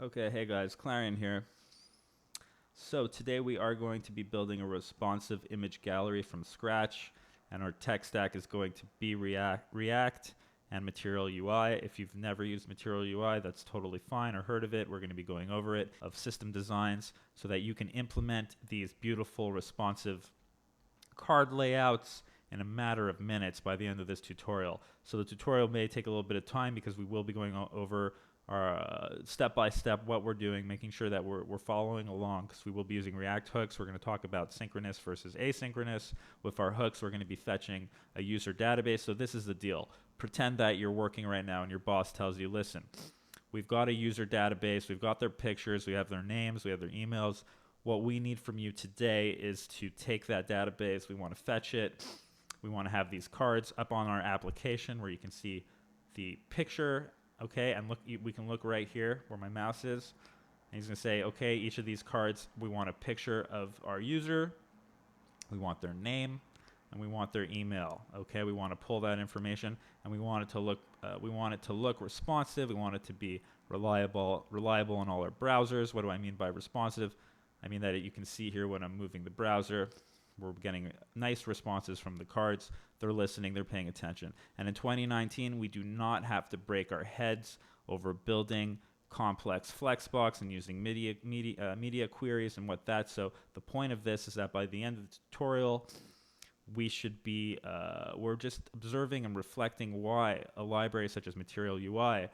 Okay, hey guys, Clarion here. So today we are going to be building a responsive image gallery from scratch, and our tech stack is going to be React and Material UI. If you've never used Material UI, that's totally fine, or heard of it. We're going to be going over it, of system designs, so that you can implement these beautiful responsive card layouts in a matter of minutes by the end of this tutorial. So the tutorial may take a little bit of time because we will be going over our step by step what we're doing, making sure that we're following along, because we will be using React hooks. We're going to talk about synchronous versus asynchronous. With our hooks, we're going to be fetching a user database. So this is the deal. Pretend that you're working right now and your boss tells you, listen, we've got a user database, we've got their pictures, we have their names, we have their emails. What we need from you today is to take that database, we want to fetch it, we want to have these cards up on our application where you can see the picture. Okay, and look, we can look right here where my mouse is, and he's going to say, okay, each of these cards, we want a picture of our user, we want their name, and we want their email. Okay, we want to pull that information, and we want it to look responsive. We want it to be reliable in all our browsers. What do I mean by responsive? I mean that you can see here when I'm moving the browser, we're getting nice responses from the cards. They're listening, they're paying attention. And in 2019, we do not have to break our heads over building complex flexbox and using media queries and what that. So the point of this is that by the end of the tutorial, we should be, we're just observing and reflecting why a library such as Material UI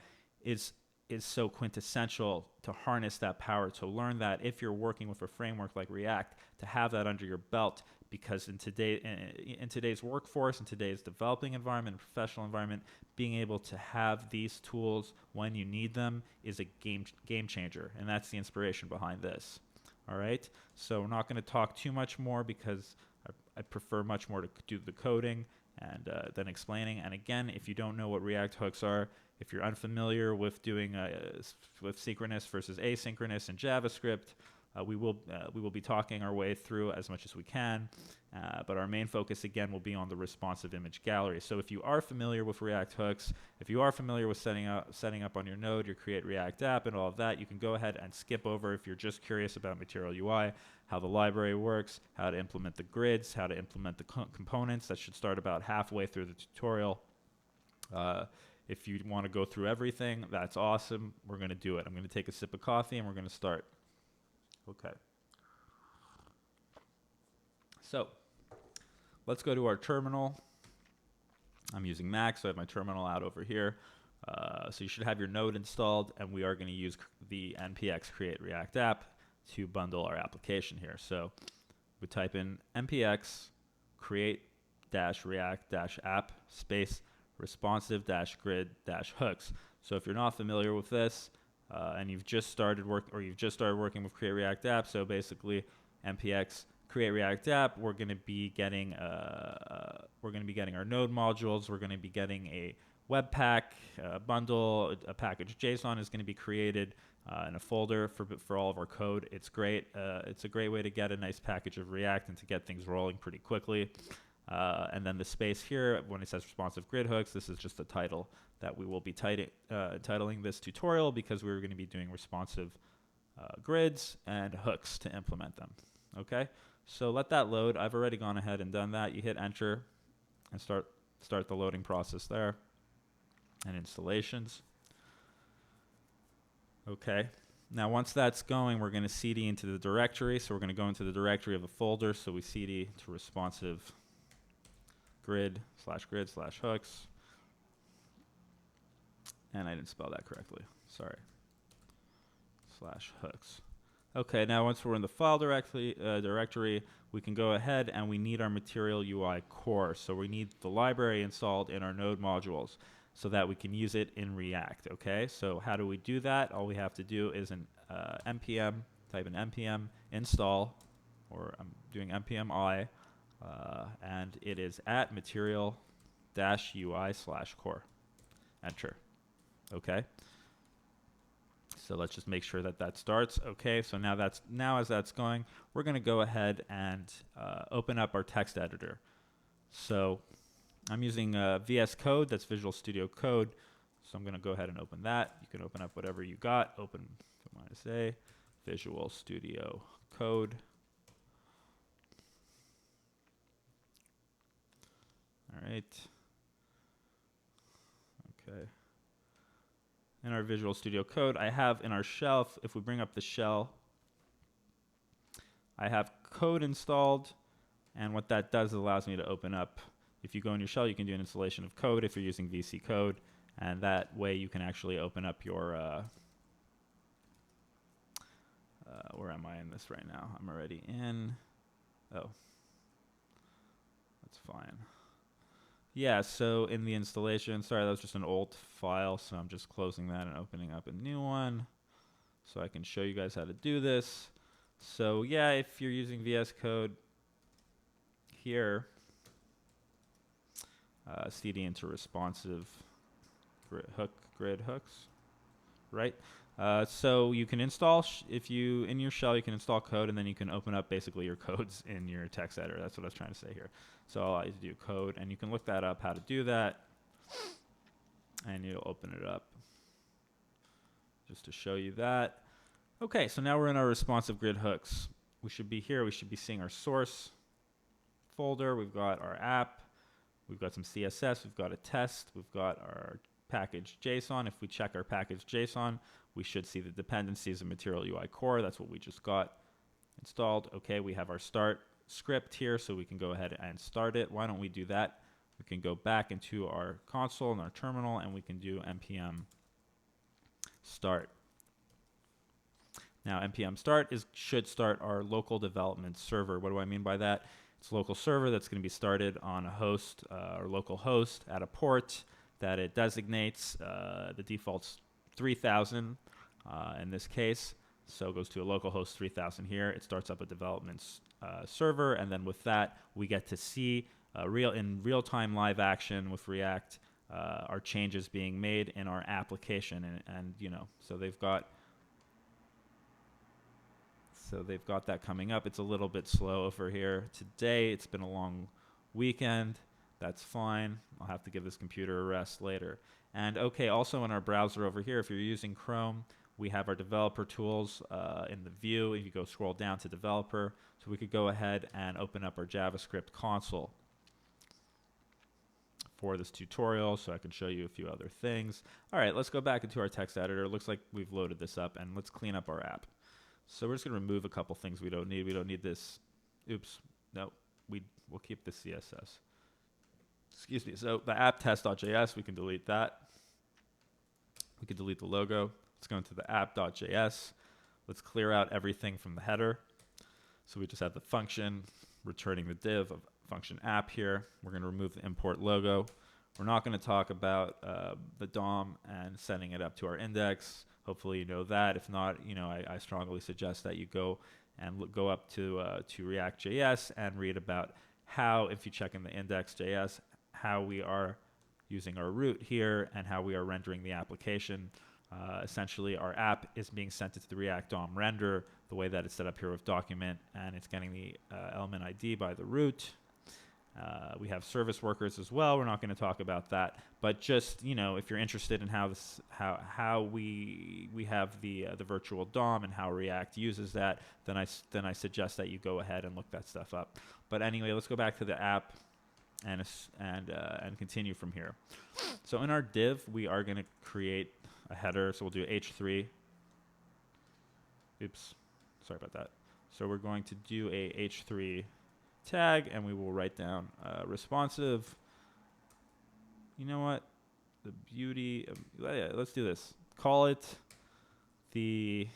is so quintessential to harness that power, to learn that if you're working with a framework like React, to have that under your belt, because in today's workforce, in today's developing environment, professional environment, being able to have these tools when you need them is a game changer, and that's the inspiration behind this. All right, so we're not going to talk too much more because I prefer much more to do the coding and than explaining. And again, if you don't know what React hooks are, if you're unfamiliar with doing with synchronous versus asynchronous in JavaScript, we will be talking our way through as much as we can, but our main focus again will be on the responsive image gallery. So if you are familiar with React hooks, if you are familiar with setting up on your node your Create React app and all of that, you can go ahead and skip over if you're just curious about Material UI, how the library works, how to implement the grids, how to implement the components. That should start about halfway through the tutorial. If you want to go through everything, that's awesome. We're going to do it. I'm going to take a sip of coffee and we're going to start. Okay. So let's go to our terminal. I'm using Mac, so I have my terminal out over here. So you should have your node installed, and we are going to use the npx create react app to bundle our application here. So we type in npx create react app space responsive-grid-hooks. So if you're not familiar with this, and you've just started working with Create React App, so basically npx Create React App, we're going to be getting our node modules. We're going to be getting a Webpack bundle. A package JSON is going to be created in a folder for all of our code. It's great. It's a great way to get a nice package of React and to get things rolling pretty quickly. And then the space here, when it says responsive grid hooks, this is just the title that we will be titling this tutorial, because we're going to be doing responsive grids and hooks to implement them. Okay, so let that load. I've already gone ahead and done that. You hit enter and start the loading process there and installations. Okay, now once that's going, we're going to cd into the directory. So we're going to go into the directory of a folder. So we cd to responsive grid/hooks, and I didn't spell that correctly, sorry, /hooks. Okay, now once we're in the file directory, we can go ahead and we need our Material UI core. So we need the library installed in our node modules so that we can use it in React. Okay, so how do we do that? All we have to do is npm, type in npm install, or I'm doing npm I, and it is at material-ui/core. Enter. Okay. So let's just make sure that starts. Okay. So now as that's going, we're going to go ahead and open up our text editor. So I'm using VS Code. That's Visual Studio Code. So I'm going to go ahead and open that. You can open up whatever you got. Open -A, Visual Studio Code. All right. Okay. In our Visual Studio Code, I have in our shelf, if we bring up the shell, I have code installed, and what that does is allows me to open up. If you go in your shell, you can do an installation of code if you're using VC Code, and that way you can actually open up your, where am I in this right now? I'm already in, oh, that's fine. Yeah, so in the installation, sorry, that was just an old file, so I'm just closing that and opening up a new one so I can show you guys how to do this. So yeah, if you're using VS Code here, CD into responsive grid hooks, right? So you can install, if you, in your shell, you can install code, and then you can open up basically your codes in your text editor. That's what I was trying to say here. So I'll always do code, and you can look that up, how to do that, and you'll open it up just to show you that. Okay, so now we're in our responsive grid hooks. We should be here. We should be seeing our source folder. We've got our app. We've got some CSS. We've got a test. We've got our package JSON. If we check our package JSON, we should see the dependencies of Material UI Core. That's what we just got installed. Okay, we have our start script here, so we can go ahead and start it. Why don't we do that? We can go back into our console and our terminal, and we can do npm start. Now, npm start should start our local development server. What do I mean by that? It's a local server that's going to be started on a host, or local host, at a port that it designates. The default's 3000 in this case, so it goes to a local host 3000 here. It starts up a development server, and then with that, we get to see in real-time live action with React our changes being made in our application, and you know, so they've got that coming up. It's a little bit slow over here today. It's been a long weekend. That's fine. I'll have to give this computer a rest later. And okay, also in our browser over here, if you're using Chrome, we have our developer tools in the view. If you go scroll down to developer, so we could go ahead and open up our JavaScript console for this tutorial, so I can show you a few other things. All right, let's go back into our text editor. It looks like we've loaded this up, and let's clean up our app. So we're just going to remove a couple things we don't need. We don't need this. Oops. No, we'll keep the CSS. Excuse me. So the app test.js, we can delete that. We can delete the logo. Let's go into the app.js. Let's clear out everything from the header. So we just have the function returning the div of function app here. We're going to remove the import logo. We're not going to talk about the DOM and setting it up to our index. Hopefully you know that. If not, you know, I strongly suggest that you go and go up to React.js and read about how, if you check in the index.js, how we are using our root here and how we are rendering the application. Essentially, our app is being sent into the React DOM render the way that it's set up here with document, and it's getting the element ID by the root. We have service workers as well. We're not going to talk about that, but just, you know, if you're interested in how we have the virtual DOM and how React uses that, then I suggest that you go ahead and look that stuff up. But anyway, let's go back to the app and continue from here. So in our div, we are going to create a header. So we'll do h3. Oops, sorry about that. So we're going to do a h3 tag, and we will write down responsive. You know what? The beauty of, yeah, let's do this. Call it the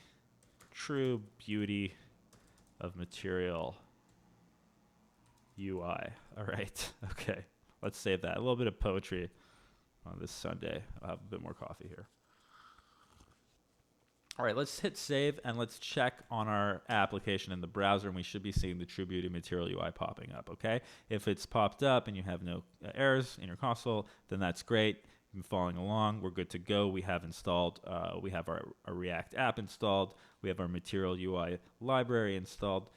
true beauty of Material UI. All right. Okay. Let's save that. A little bit of poetry on this Sunday. I'll have a bit more coffee here. All right, let's hit save, and let's check on our application in the browser, and we should be seeing the True Beauty Material UI popping up, okay? If it's popped up and you have no errors in your console, then that's great. You've been following along. We're good to go. We have installed, we have our React app installed. We have our Material UI library installed.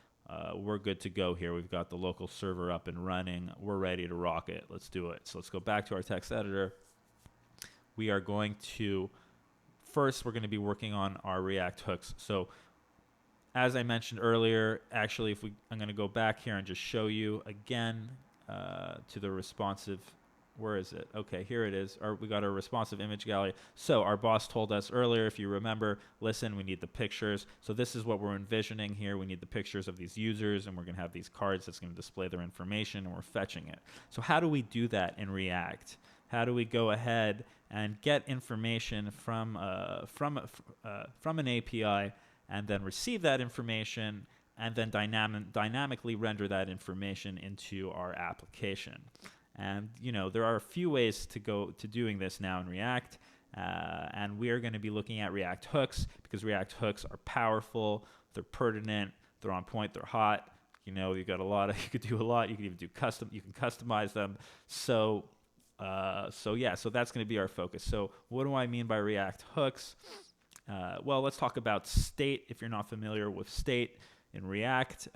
We're good to go here. We've got the local server up and running. We're ready to rock it. Let's do it. So let's go back to our text editor. We are going to first we're going to be working on our React hooks. So as I mentioned earlier, actually, I'm going to go back here and just show you again to the responsive. Where is it? Okay, here it is. We got our responsive image gallery. So our boss told us earlier, if you remember, listen, we need the pictures. So this is what we're envisioning here. We need the pictures of these users, and we're going to have these cards that's going to display their information, and we're fetching it. So how do we do that in React? How do we go ahead and get information from an API and then receive that information and then dynamically render that information into our application? And there are a few ways to go to doing this now in React, and we are going to be looking at React hooks because React hooks are powerful, they're pertinent, they're on point, they're hot. You've got a lot of, you could do a lot. You can even do custom. You can customize them. So that's going to be our focus. So what do I mean by React hooks? Well, let's talk about state. If you're not familiar with state in React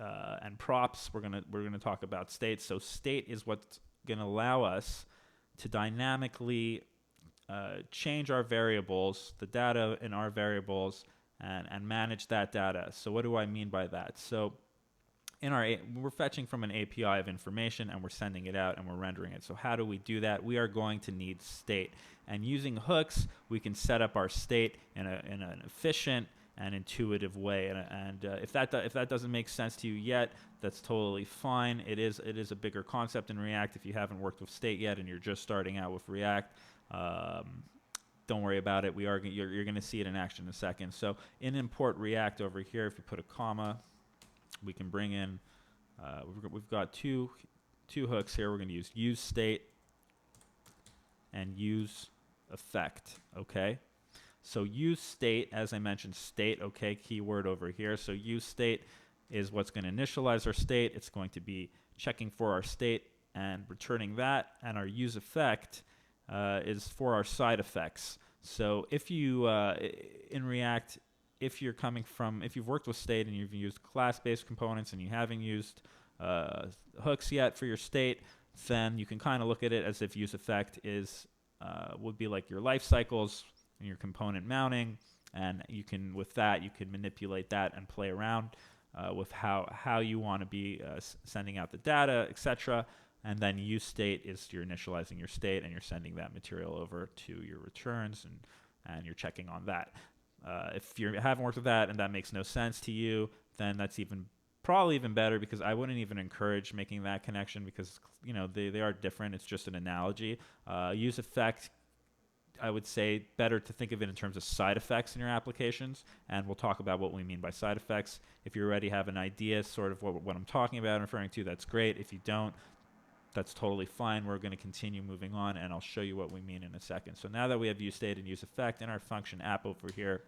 and props, we're gonna talk about state. So state is what's going to allow us to dynamically change our variables, the data in our variables, and manage that data. So what do I mean by that? So we're fetching from an API of information, and we're sending it out, and we're rendering it. So how do we do that? We are going to need state. And using hooks, we can set up our state in an efficient and intuitive way. And if that doesn't make sense to you yet, that's totally fine. It is a bigger concept in React. If you haven't worked with state yet and you're just starting out with React, don't worry about it. You're going to see it in action in a second. So in import React over here, if you put a comma, we can bring in. We've got two hooks here. We're going to use state and use effect. Okay. So use state, as I mentioned, state, okay, keyword over here. So use state is what's going to initialize our state. It's going to be checking for our state and returning that. And our use effect is for our side effects. So if you, in React, if you've worked with state and you've used class-based components and you haven't used hooks yet for your state, then you can kind of look at it as if use effect would be like your life cycles and your component mounting, and you can manipulate that and play around with how you want to be sending out the data, etc. And then use state is you're initializing your state and you're sending that material over to your returns, and you're checking on that. If you haven't worked with that and that makes no sense to you, then that's probably even better, because I wouldn't even encourage making that connection, because they are different. It's just an analogy. Use effect, I would say better to think of it in terms of side effects in your applications, and we'll talk about what we mean by side effects. If you already have an idea sort of what I'm talking about and referring to, that's great. If you don't, that's totally fine. We're going to continue moving on, and I'll show you what we mean in a second. So now that we have use state and use effect in our function app over here,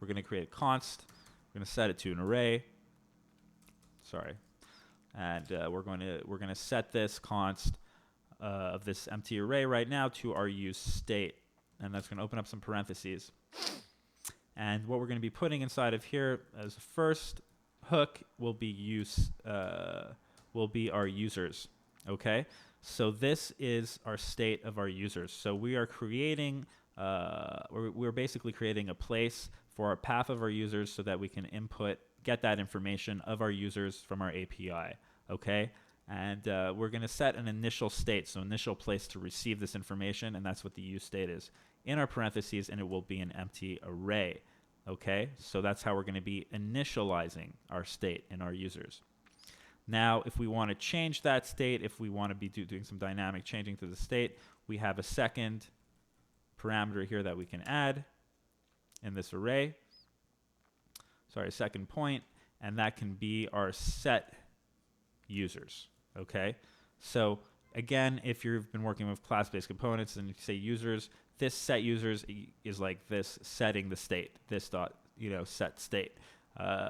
we're going to create a const. We're going to set it to an array. Sorry. And we're going to set this const of this empty array right now to our use state, and that's going to open up some parentheses. And what we're going to be putting inside of here as the first hook will be our users. Okay, so this is our state of our users. So we are creating, we're basically creating a place for our path of our users so that we can get that information of our users from our API. Okay. And we're going to set an initial state, so initial place to receive this information, and that's what the use state is in our parentheses, and it will be an empty array. Okay, so that's how we're going to be initializing our state in our users. Now, if we want to change that state, if we want to be doing some dynamic changing to the state, we have a second parameter here that we can add in this array. Sorry, a second point, and that can be our set users. Okay, so again, if you've been working with class-based components and you say users, this set users is like this setting the state, this dot set state.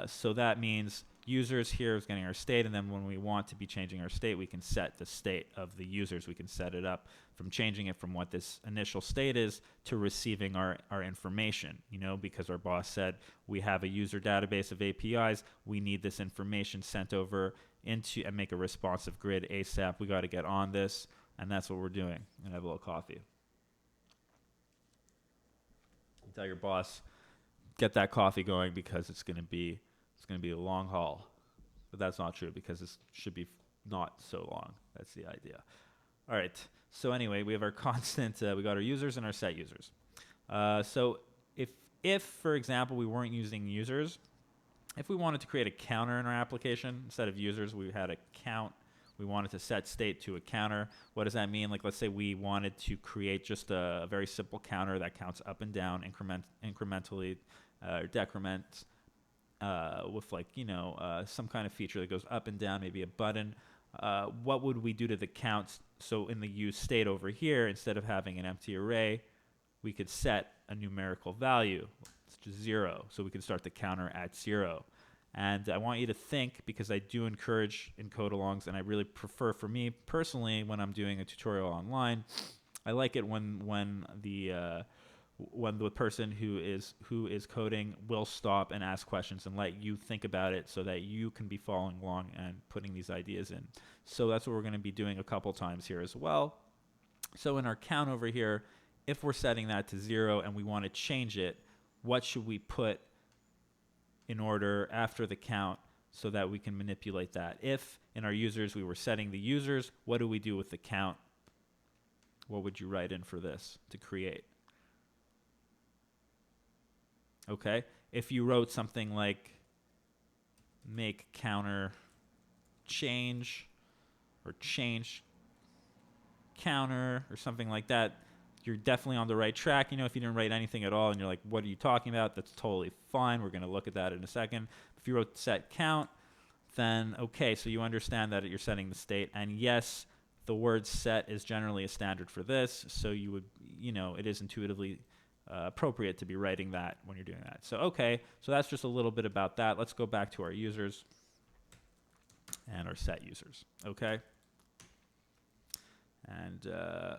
So that means users here is getting our state, and then when we want to be changing our state, we can set the state of the users. We can set it up from changing it from what this initial state is to receiving our information, because our boss said we have a user database of APIs. We need this information sent over into and make a responsive grid ASAP. We got to get on this, and that's what we're doing. And have a little coffee. Tell your boss, get that coffee going because it's going to be a long haul. But that's not true because it should be not so long. That's the idea. All right. So anyway, we have our constant. We got our users and our set users. So if for example we weren't using users, if we wanted to create a counter in our application instead of users, we had a count. We wanted to set state to a counter. What does that mean? Like, let's say we wanted to create just a very simple counter that counts up and down incrementally, or decrements with some kind of feature that goes up and down, maybe a button. What would we do to the counts? So in the use state over here, instead of having an empty array, we could set a numerical value. It's just 0. So we can start the counter at 0. And I want you to think, because I do encourage in code-alongs, and I really prefer, for me personally, when I'm doing a tutorial online, I like it when the person who is coding will stop and ask questions and let you think about it so that you can be following along and putting these ideas in. So that's what we're going to be doing a couple times here as well. So in our count over here, if we're setting that to 0 and we want to change it, what should we put in order after the count so that we can manipulate that? If in our users we were setting the users, what do we do with the count? What would you write in for this to create? Okay, if you wrote something like make counter change or change counter or something like that, you're definitely on the right track. If you didn't write anything at all and you're like, what are you talking about? That's totally fine. We're going to look at that in a second. If you wrote set count, then okay, so you understand that you're setting the state. And yes, the word set is generally a standard for this. So you would, it is intuitively appropriate to be writing that when you're doing that. So okay, so that's just a little bit about that. Let's go back to our users and our set users. Okay. And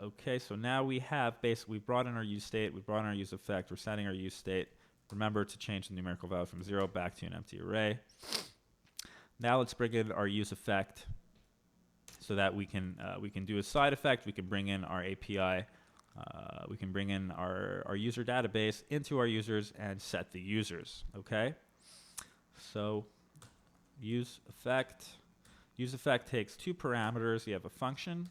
okay, so now we have basically, we brought in our use state, we brought in our use effect, we're setting our use state. Remember to change the numerical value from 0 back to an empty array. Now let's bring in our use effect so that we can do a side effect. We can bring in our API. We can bring in our user database into our users and set the users. Okay. So use effect. Use effect takes 2 parameters. You have a function,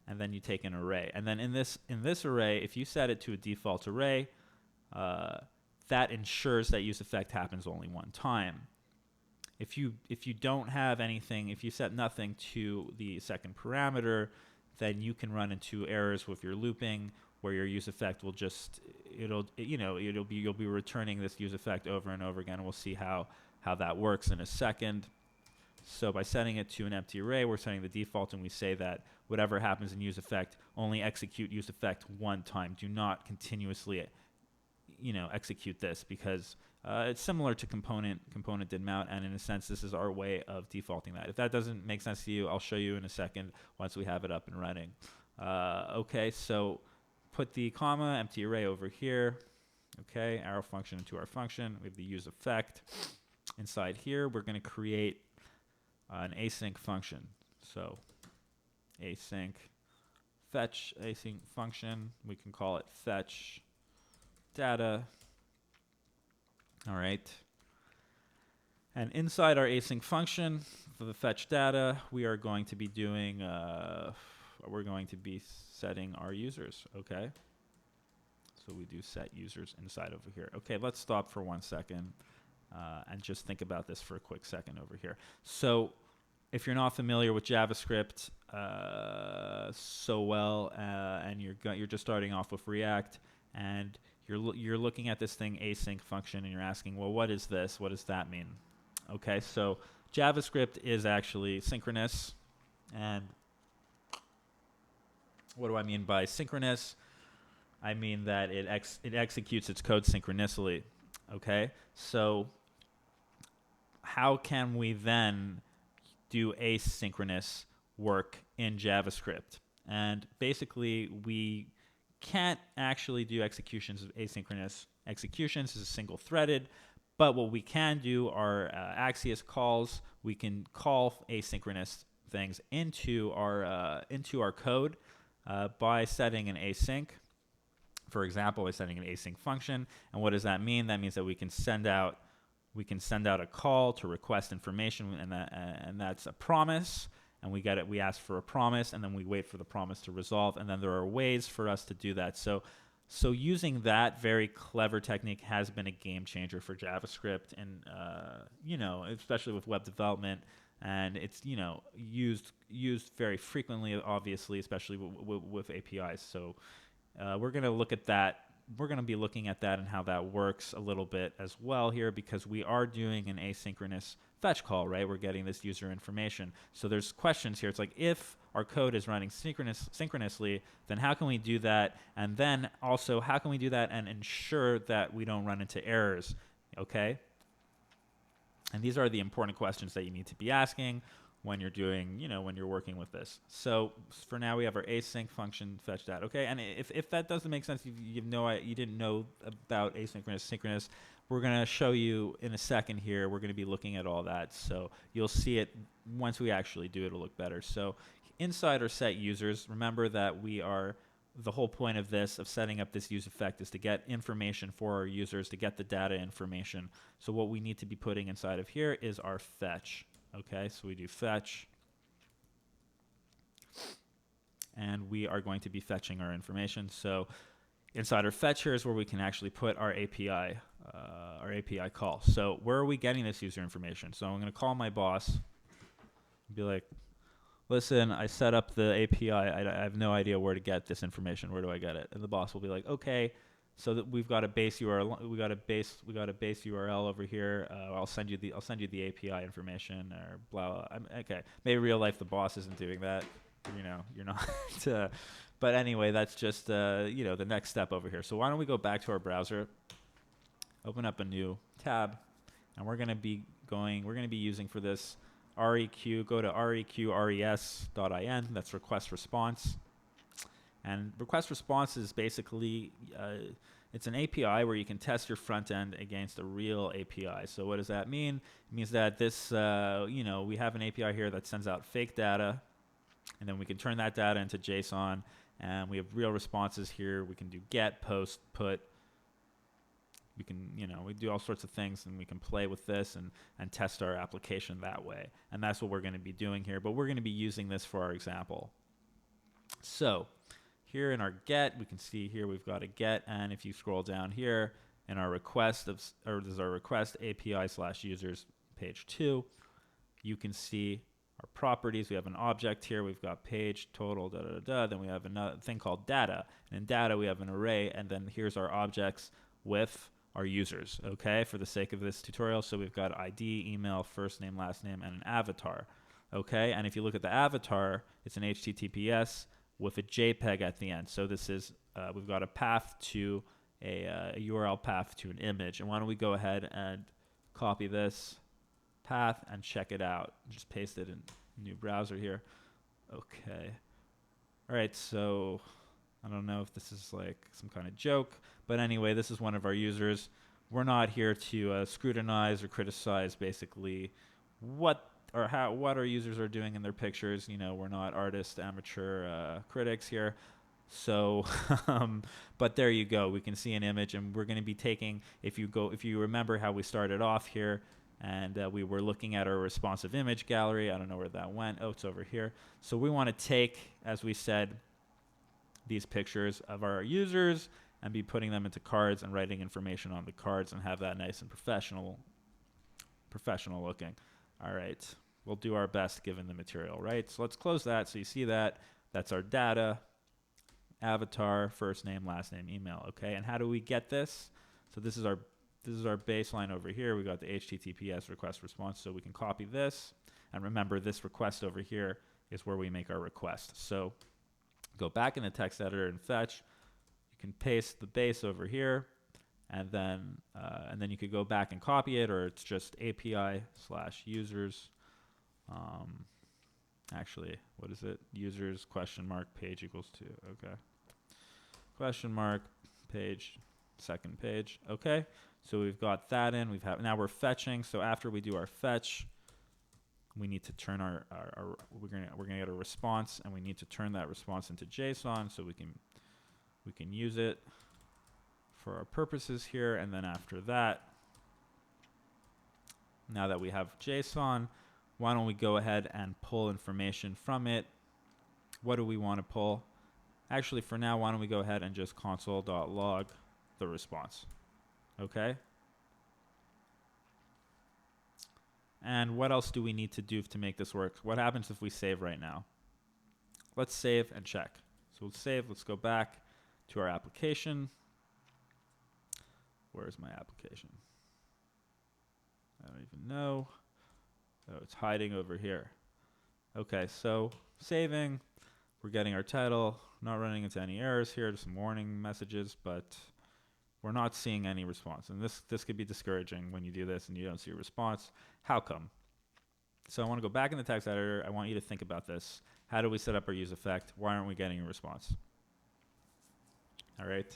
and then you take an array. And then in this array, if you set it to a default array, that ensures that use effect happens only one time. If you don't have anything, if you set nothing to the second parameter, then you can run into errors with your looping, where your use effect will just you'll be returning this use effect over and over again. And we'll see how that works in a second. So by setting it to an empty array, we're setting the default, and we say that whatever happens in use effect, only execute use effect one time. Do not continuously, execute this, because it's similar to component did mount, and in a sense, this is our way of defaulting that. If that doesn't make sense to you, I'll show you in a second once we have it up and running. Okay, so put the comma empty array over here. Okay, arrow function into our function. We have the use effect. Inside here, we're going to create an async function. So async fetch async function. We can call it fetch data. All right. And inside our async function for the fetch data, we are going to be doing, we're going to be setting our users. Okay. So we do set users inside over here. Okay, let's stop for 1 second and just think about this for a quick second over here. So if you're not familiar with JavaScript so well, and you're just starting off with React, and you're looking at this thing async function, and you're asking, well, what is this? What does that mean? Okay, so JavaScript is actually synchronous. And what do I mean by synchronous? I mean that it executes its code synchronously. Okay, so how can we then do asynchronous work in JavaScript? And basically, we can't actually do executions of asynchronous executions as a single threaded, but what we can do are Axios calls. We can call asynchronous things into our code by setting an async. for example, by sending an async function. And what does that mean? That means that we can send out a call to request information, and that's a promise. And we ask for a promise, and then we wait for the promise to resolve. And then there are ways for us to do that. So using that very clever technique has been a game changer for JavaScript, and especially with web development. And it's used very frequently, obviously, especially with APIs. So we're going to look at that. We're going to be looking at that and how that works a little bit as well here, because we are doing an asynchronous fetch call, right? We're getting this user information. So there's questions here. It's like, if our code is running synchronously, then how can we do that? And then also, how can we do that and ensure that we don't run into errors, okay? And these are the important questions that you need to be asking when you're doing, when you're working with this. So for now, we have our async function fetch that, okay? And if that doesn't make sense, you didn't know about asynchronous, synchronous, we're going to show you in a second here. We're going to be looking at all that. So you'll see it once we actually do it, it'll look better. So inside our set users, remember that the whole point of setting up this use effect is to get information for our users, to get the data information. So what we need to be putting inside of here is our fetch. Okay, so we do fetch, and we are going to be fetching our information. So inside our fetch here is where we can actually put our API call. So where are we getting this user information? So I'm going to call my boss and be like, listen, I set up the API. I have no idea where to get this information. Where do I get it? And the boss will be like, okay, so that we've got a base URL. We got a base URL over here. I'll send you the API information or blah. Okay, maybe real life the boss isn't doing that. You're not. But anyway, that's just the next step over here. So why don't we go back to our browser, open up a new tab, and we're going to be using for this req. Go to reqres.in. That's request response. And request response is basically, it's an API where you can test your front end against a real API. So what does that mean? It means that this, we have an API here that sends out fake data, and then we can turn that data into JSON, and we have real responses here. We can do get, post, put. We can, we do all sorts of things, and we can play with this and test our application that way. And that's what we're going to be doing here, but we're going to be using this for our example. So here in our get, we can see here we've got a get, and if you scroll down here in our request, this is our request API/users page 2, you can see our properties. We have an object here. We've got page, total, Then we have another thing called data. And in data, we have an array, and then here's our objects with our users, okay, for the sake of this tutorial. So we've got ID, email, first name, last name, and an avatar, okay? And if you look at the avatar, it's an HTTPS with a JPEG at the end. So this is, we've got a path to a URL path to an image. And why don't we go ahead and copy this path and check it out. Just paste it in new browser here. Okay. All right, so I don't know if this is like some kind of joke, but anyway, this is one of our users. We're not here to scrutinize or criticize basically what our users are doing in their pictures. We're not artists, amateur critics here. So, but there you go. We can see an image, and we're going to be taking, if you remember how we started off here, and we were looking at our responsive image gallery. I don't know where that went. Oh, it's over here. So we want to take, as we said, these pictures of our users and be putting them into cards and writing information on the cards and have that nice and professional looking. All right, we'll do our best given the material, right? So let's close that. So you see that. That's our data, avatar, first name, last name, email, okay? And how do we get this? So this is our baseline over here. We got the HTTPS request response, so we can copy this. And remember, this request over here is where we make our request. So go back in the text editor and fetch. You can paste the base over here, and then you could go back and copy it, or it's just API/users. Actually, what is it? Users question mark page equals 2. Okay. Question mark page, second page. Okay. So we've got that in. Now we're fetching. So after we do our fetch, we need to turn we're gonna get a response, and we need to turn that response into JSON so we can use it. for our purposes here. And then after that, now that we have JSON, why don't we go ahead and pull information from it? What do we want to pull? Actually, for now, why don't we go ahead and just console.log the response, okay? And what else do we need to do to make this work? What happens if we save right now? Let's save and check. So we'll save, let's go back to our application. Where's my application? I don't even know. Oh, it's hiding over here. Okay, so saving, we're getting our title, not running into any errors here, just some warning messages, but we're not seeing any response. And this could be discouraging when you do this and you don't see a response. How come? So I want to go back in the text editor. I want you to think about this. How do we set up our use effect? Why aren't we getting a response? All right.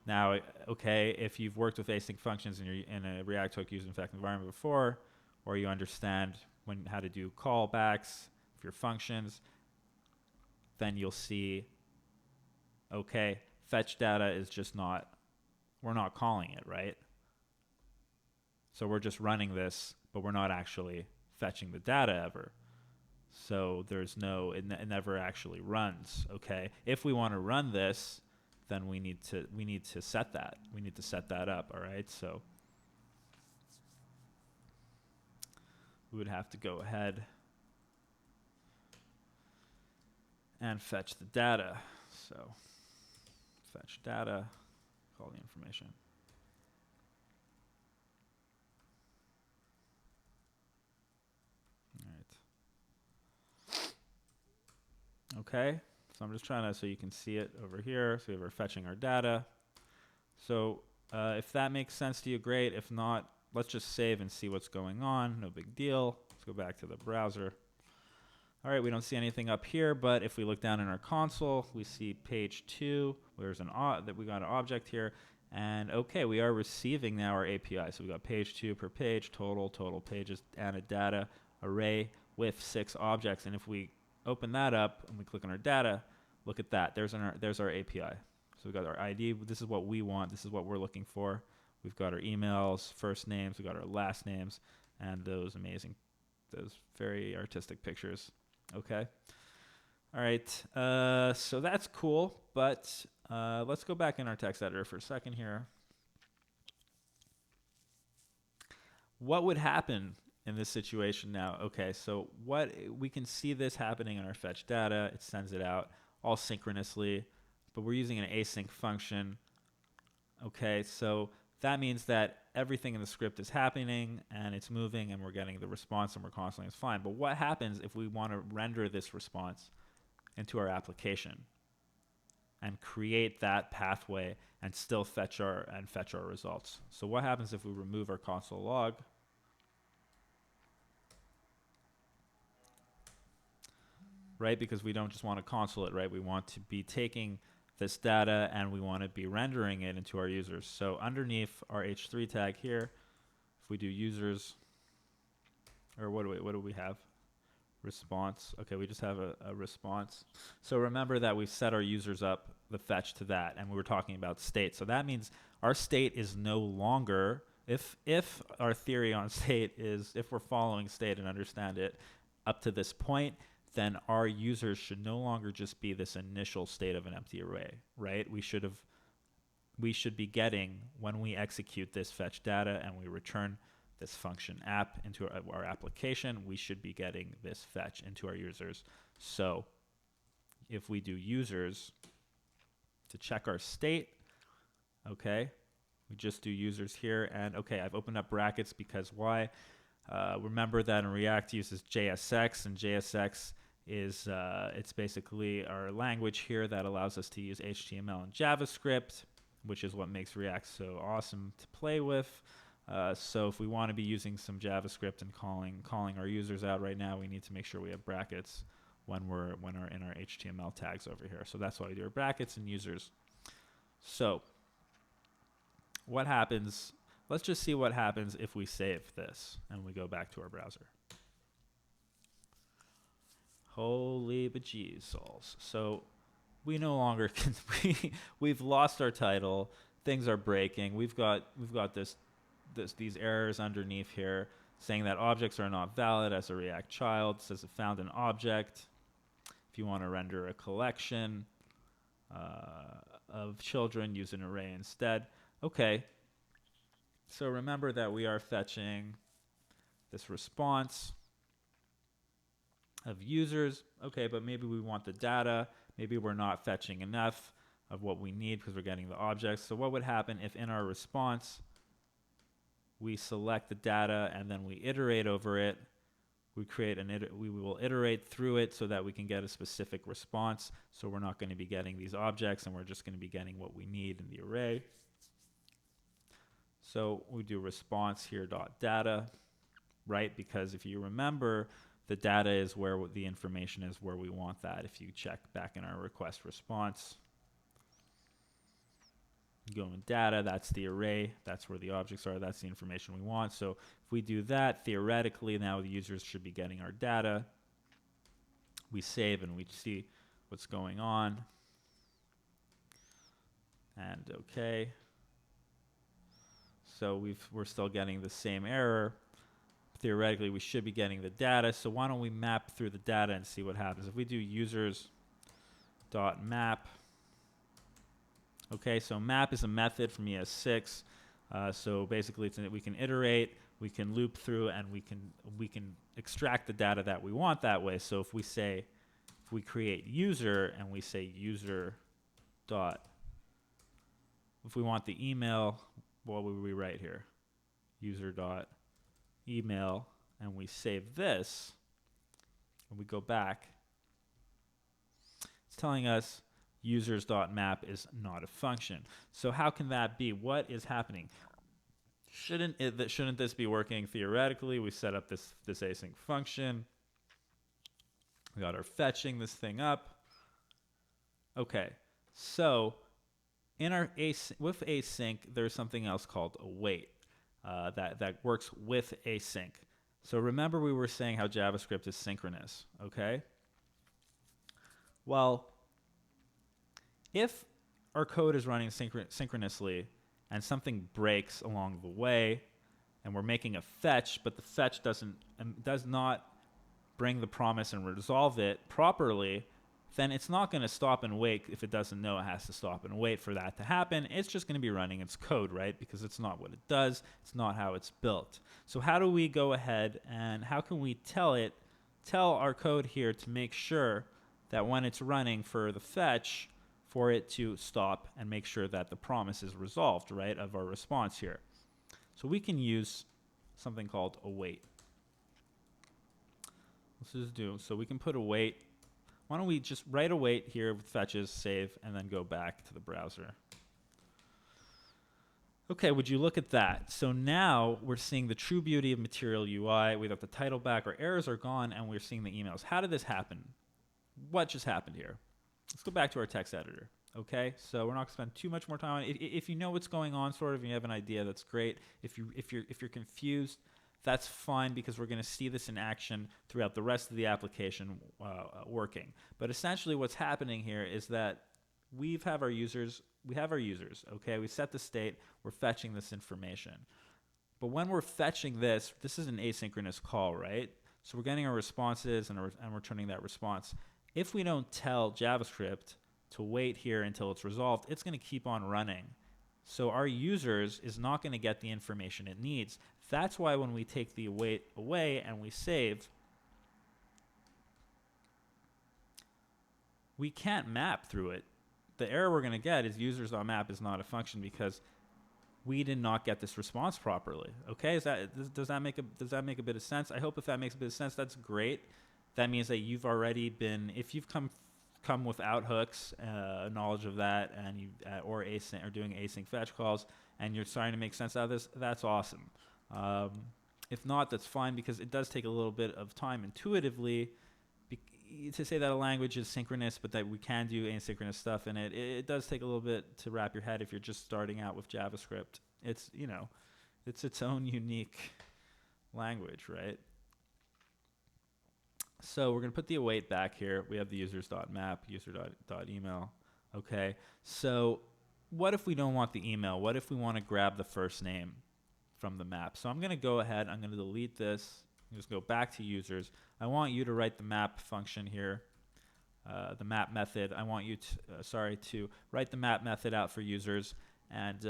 Now, okay, if you've worked with async functions and you're in a React hook use effect environment before, or you understand how to do callbacks for your functions, then you'll see, okay, fetch data is just not, we're not calling it, right? So we're just running this, but we're not actually fetching the data ever. So there's no, it never actually runs, okay? If we want to run this, then we need to set that. We need to set that up, all right? So we would have to go ahead and fetch the data. So fetch data, call the information. All right. Okay, so I'm just trying to, so you can see it over here. So we're fetching our data. So if that makes sense to you, great. If not, let's just save and see what's going on. No big deal. Let's go back to the browser. All right, we don't see anything up here, but if we look down in our console, we see page 2. There's that we got an object here, and okay, we are receiving now our API. So we got page 2 per page, total pages, and a data array with 6 objects. And if we open that up and we click on our data, look at that. There's our API. So we got our ID. This is what we want. This is what we're looking for. We've got our emails, first names. We got our last names, and those very artistic pictures. Okay. All right. So that's cool, but let's go back in our text editor for a second here. What would happen in this situation now? Okay, so we can see this happening in our fetch data. It sends it out all synchronously, but we're using an async function. Okay, so that means that everything in the script is happening and it's moving and we're getting the response and we're constantly, it's fine. But what happens if we want to render this response into our application and create that pathway and still fetch our results? So what happens if we remove our console log? Right, because we don't just want to console it, right? We want to be taking this data and we want to be rendering it into our users. So underneath our h3 tag here, if we do users, or what do we have? Response. Okay, we just have a response. So remember that we've set our users up the fetch to that, and we were talking about state. So that means our state is no longer, if our theory on state is, if we're following state and understand it up to this point, then our users should no longer just be this initial state of an empty array, right? We should be getting, when we execute this fetch data and we return this function app into our application, we should be getting this fetch into our users. So if we do users to check our state, okay, we just do users here, and okay, I've opened up brackets because why? Remember that in React uses JSX, and JSX is it's basically our language here that allows us to use HTML and JavaScript, which is what makes React so awesome to play with. So if we want to be using some JavaScript and calling our users out right now, we need to make sure we have brackets when we're in our HTML tags over here. So that's why we do our brackets and users. So what happens? Let's just see what happens if we save this and we go back to our browser. Holy bejesus. So we no longer can, we've lost our title. things are breaking. We've got these errors underneath here saying that objects are not valid as a React child. It says it found an object. If you want to render a collection of children, use an array instead. Okay. So remember that we are fetching this response of users. Okay, but maybe we want the data. Maybe we're not fetching enough of what we need because we're getting the objects. So what would happen if in our response we select the data and then we iterate over it? We will iterate through it so that we can get a specific response. So we're not going to be getting these objects, and we're just going to be getting what we need in the array. So we do response here dot data, right? Because if you remember, the data is where the information is where we want that. If you check back in our request response, go in data, that's the array, that's where the objects are, that's the information we want. So if we do that, theoretically now the users should be getting our data. We save and we see what's going on. And okay. So we're still getting the same error. Theoretically, we should be getting the data. So why don't we map through the data and see what happens? If we do users.map, okay, so map is a method from ES6. So basically, we can iterate, we can loop through, and we can extract the data that we want that way. So if we create user and we say user dot, if we want the email, what would we write here? User dot email, and we save this, and we go back. It's telling us users.map is not a function. So how can that be? What is happening? Shouldn't this be working theoretically? We set up this async function. We got our fetching this thing up. Okay, so in our with async, there's something else called await that works with async. So remember we were saying how JavaScript is synchronous, okay? Well, if our code is running synchronously and something breaks along the way and we're making a fetch, but the fetch does not bring the promise and resolve it properly, then it's not going to stop and wait. If it doesn't know it has to stop and wait for that to happen, it's just going to be running its code, right? Because it's not what it does. It's not how it's built. So how do we go ahead and how can we tell our code here to make sure that when it's running for the fetch, for it to stop and make sure that the promise is resolved, right, of our response here? So we can use something called await. Let's just do, so we can put await. Why don't we just write await here with fetches, save, and then go back to the browser. Okay, would you look at that? So now we're seeing the true beauty of Material UI. We got the title back, our errors are gone, and we're seeing the emails. How did this happen? What just happened here? Let's go back to our text editor. Okay, so we're not going to spend too much more time on it. If you know what's going on, sort of, and you have an idea, that's great. If you're confused, that's fine, because we're going to see this in action throughout the rest of the application working. But essentially what's happening here is that we have our users, okay? We set the state, we're fetching this information. But when we're fetching this is an asynchronous call, right? So we're getting our responses and returning that response. If we don't tell JavaScript to wait here until it's resolved, it's going to keep on running. So our users is not going to get the information it needs. That's why when we take the await away and we save, we can't map through it. The error we're going to get is users.map is not a function because we did not get this response properly. Okay, does that make a bit of sense? I hope if that makes a bit of sense, that's great. That means that you've already been, if you've come without hooks, knowledge of that, and or doing async fetch calls, and you're starting to make sense out of this, that's awesome. If not, that's fine, because it does take a little bit of time intuitively to say that a language is synchronous, but that we can do asynchronous stuff in it. It does take a little bit to wrap your head if you're just starting out with JavaScript. It's, it's its own unique language, right? So we're going to put the await back here. We have the users.map, user.email. Okay, so what if we don't want the email? What if we want to grab the first name from the map? So I'm going to go ahead. I'm going to delete this. Just go back to users. I want you to write the map function here, the map method. I want you to write the map method out for users and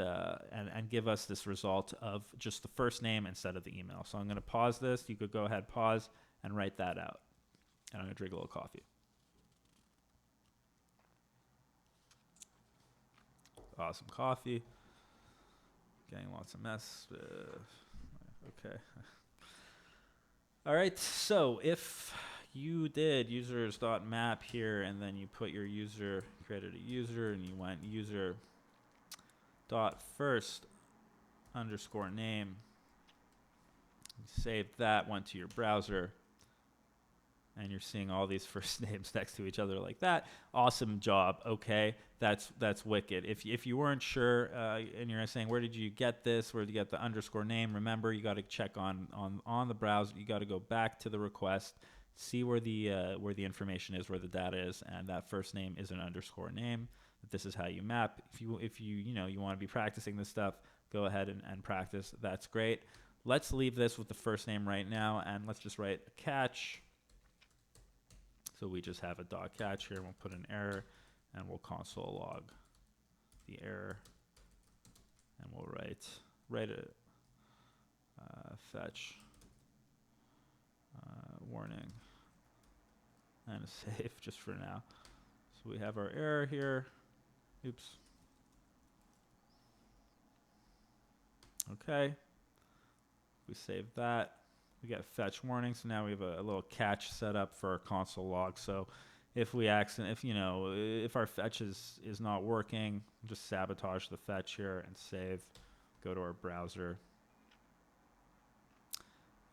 give us this result of just the first name instead of the email. So I'm going to pause this. You could go ahead, pause, and write that out. And I'm going to drink a little coffee. Awesome coffee. Getting lots of mess. Okay. All right. So if you did users.map here, and then you put your user, created a user, and you went user dot first underscore name. You saved that, went to your browser, and you're seeing all these first names next to each other like that. Awesome job. Okay, that's wicked. If you weren't sure and you're saying, where did you get this? Where did you get the underscore name? Remember, you got to check on the browser. You got to go back to the request, see where the information is, where the data is, and that first name is an underscore name. This is how you map. If you want to be practicing this stuff, go ahead and practice. That's great. Let's leave this with the first name right now, and let's just write a catch. So we just have a dot catch here. We'll put an error, and we'll console log the error, and we'll write a fetch warning and a save just for now. So we have our error here. Oops. Okay. We save that. We get fetch warning, so now we have a little catch set up for our console log. So if our fetch is not working, just sabotage the fetch here and save. Go to our browser.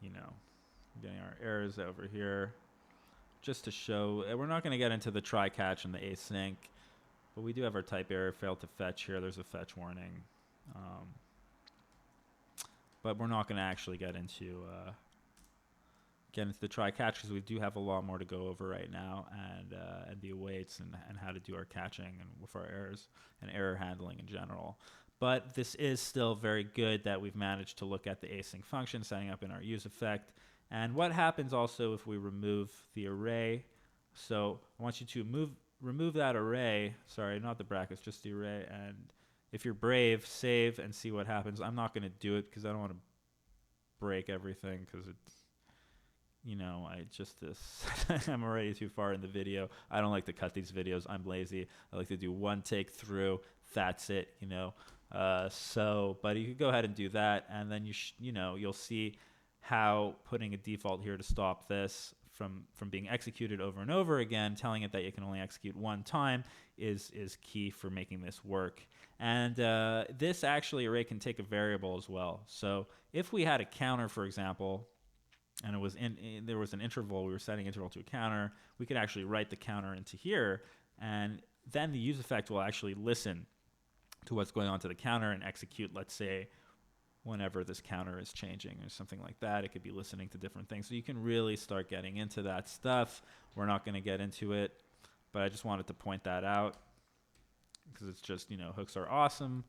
Getting our errors over here, just to show. We're not going to get into the try catch and the async, but we do have our type error, failed to fetch here. There's a fetch warning, but we're not going to actually get into the try catch because we do have a lot more to go over right now, and the awaits and how to do our catching and with our errors and error handling in general. But this is still very good that we've managed to look at the async function setting up in our use effect. And what happens also if we remove the array? So I want you to remove that array. Sorry, not the brackets, just the array. And if you're brave, save and see what happens. I'm not going to do it because I don't want to break everything because it's, I'm already too far in the video. I don't like to cut these videos. I'm lazy. I like to do one take through. That's it, but you could go ahead and do that, and then you'll see how putting a default here to stop this from being executed over and over again, telling it that you can only execute one time is key for making this work. And this array can take a variable as well. So if we had a counter, for example, and it was there was an interval, we were setting interval to a counter, we could actually write the counter into here, and then the use effect will actually listen to what's going on to the counter and execute, let's say, whenever this counter is changing or something like that. It could be listening to different things. So you can really start getting into that stuff. We're not going to get into it, but I just wanted to point that out because it's just, hooks are awesome,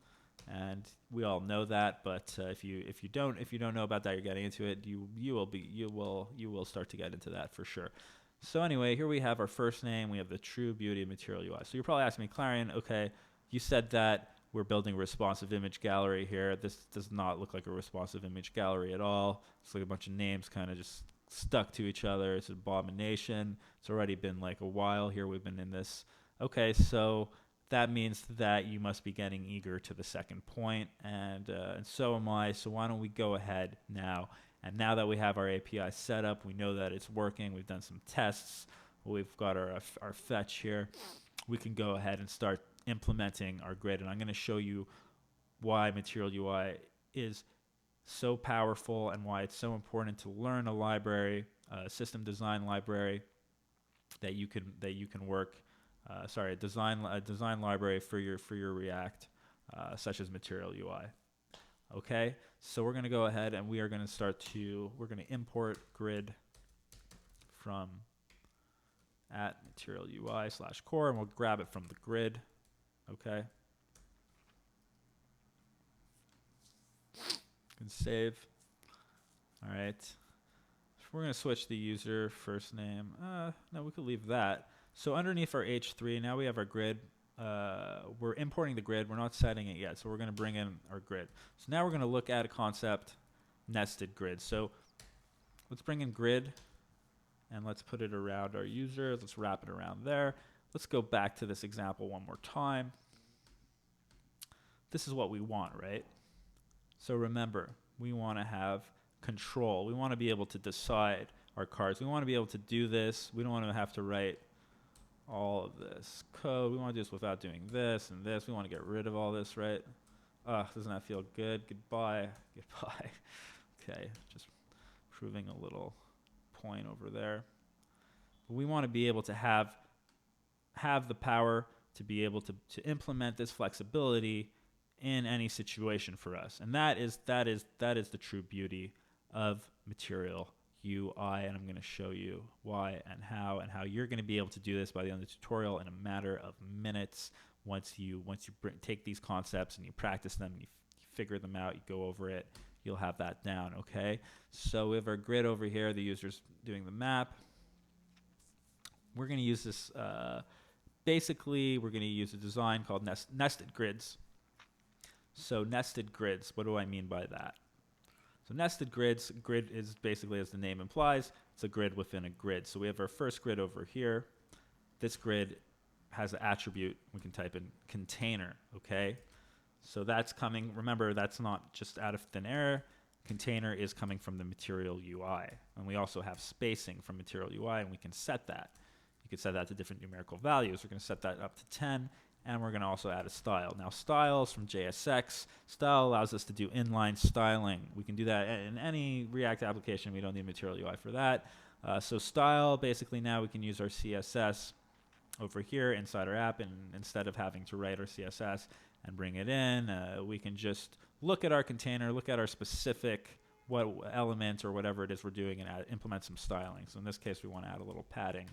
and we all know that. But if you don't know about that, you're getting into it. You will start to get into that for sure. So anyway, here we have our first name. We have the true beauty of Material UI. So you're probably asking me, Clarion, okay, you said that we're building a responsive image gallery here. This does not look like a responsive image gallery at all. It's like a bunch of names kind of just stuck to each other. It's an abomination. It's already been like a while here we've been in this. Okay, so that means that you must be getting eager to the second point, and so am I. So why don't we go ahead now? And now that we have our API set up, we know that it's working. We've done some tests. We've got our fetch here. We can go ahead and start implementing our grid, and I'm going to show you why Material UI is so powerful and why it's so important to learn a library, a system design library that you can work. A design library for your React, such as Material UI. Okay, so we're going to go ahead and we're going to import grid from @material UI/core, and we'll grab it from the grid. Okay. and save. All right. We're going to switch the user first name. No, we could leave that. So underneath our H3, now we have our grid. We're importing the grid. We're not setting it yet. So we're going to bring in our grid. So now we're going to look at a concept, nested grid. So let's bring in grid and let's put it around our user. Let's wrap it around there. Let's go back to this example one more time. This is what we want, right? So remember, we want to have control. We want to be able to decide our cards. We want to be able to do this. We don't want to have to write all of this code. We want to do this without doing this and this. We want to get rid of all this, right? Doesn't that feel good? Goodbye. Goodbye. Okay, just proving a little point over there. But we want to be able to have the power to be able to implement this flexibility in any situation for us. And that is the true beauty of Material UI, and I'm going to show you why and how you're going to be able to do this by the end of the tutorial in a matter of minutes. Once you take these concepts and you practice them, you figure them out, you go over it, you'll have that down. Okay, so we have our grid over here. The user's doing the map. We're going to use this. Basically, we're going to use a design called nested grids. So nested grids, what do I mean by that? So nested grids, grid is basically, as the name implies, it's a grid within a grid. So we have our first grid over here. This grid has an attribute. We can type in container, okay? So that's coming, remember, that's not just out of thin air. Container is coming from the Material UI. And we also have spacing from Material UI, and we can set that. You could set that to different numerical values. We're going to set that up to 10. And we're going to also add a style. Now, styles from JSX. Style allows us to do inline styling. We can do that in any React application. We don't need Material UI for that. So style, basically now we can use our CSS over here inside our app. And instead of having to write our CSS and bring it in, we can just look at our container, look at our specific element or whatever it is we're doing, and implement some styling. So in this case, we want to add a little padding.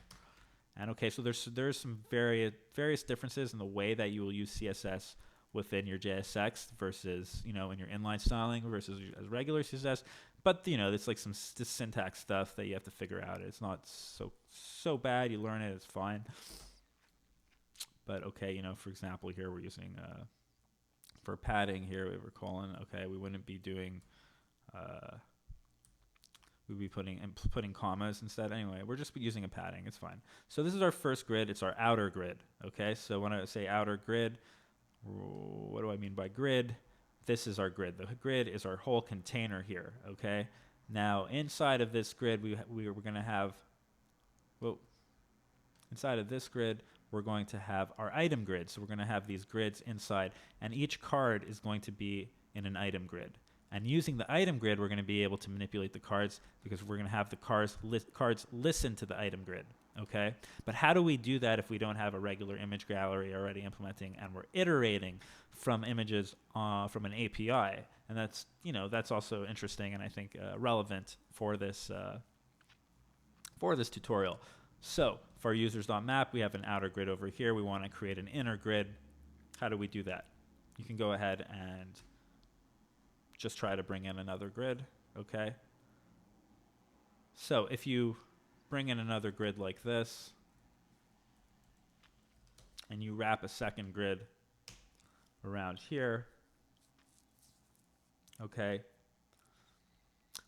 And okay, so there's some various differences in the way that you will use CSS within your JSX versus, in your inline styling versus as regular CSS. But, it's like some syntax stuff that you have to figure out. It's not so bad. You learn it, it's fine. But okay, for example, here we're using, for padding here, we're calling, okay, we wouldn't be doing, we'd be putting commas instead. Anyway, we're just using a padding. It's fine. So this is our first grid. It's our outer grid. Okay, so when I say outer grid, what do I mean by grid? This is our grid. The grid is our whole container here. Okay, now inside of this grid, we're going to have, inside of this grid, we're going to have our item grid. So we're going to have these grids inside, and each card is going to be in an item grid. And using the item grid, we're going to be able to manipulate the cards because we're going to have the cards listen to the item grid, okay? But how do we do that if we don't have a regular image gallery already implementing and we're iterating from images from an API? And that's also interesting and I think relevant for this tutorial. So for our users.map, we have an outer grid over here. We want to create an inner grid. How do we do that? You can go ahead and just try to bring in another grid, okay? So if you bring in another grid like this, and you wrap a second grid around here, okay?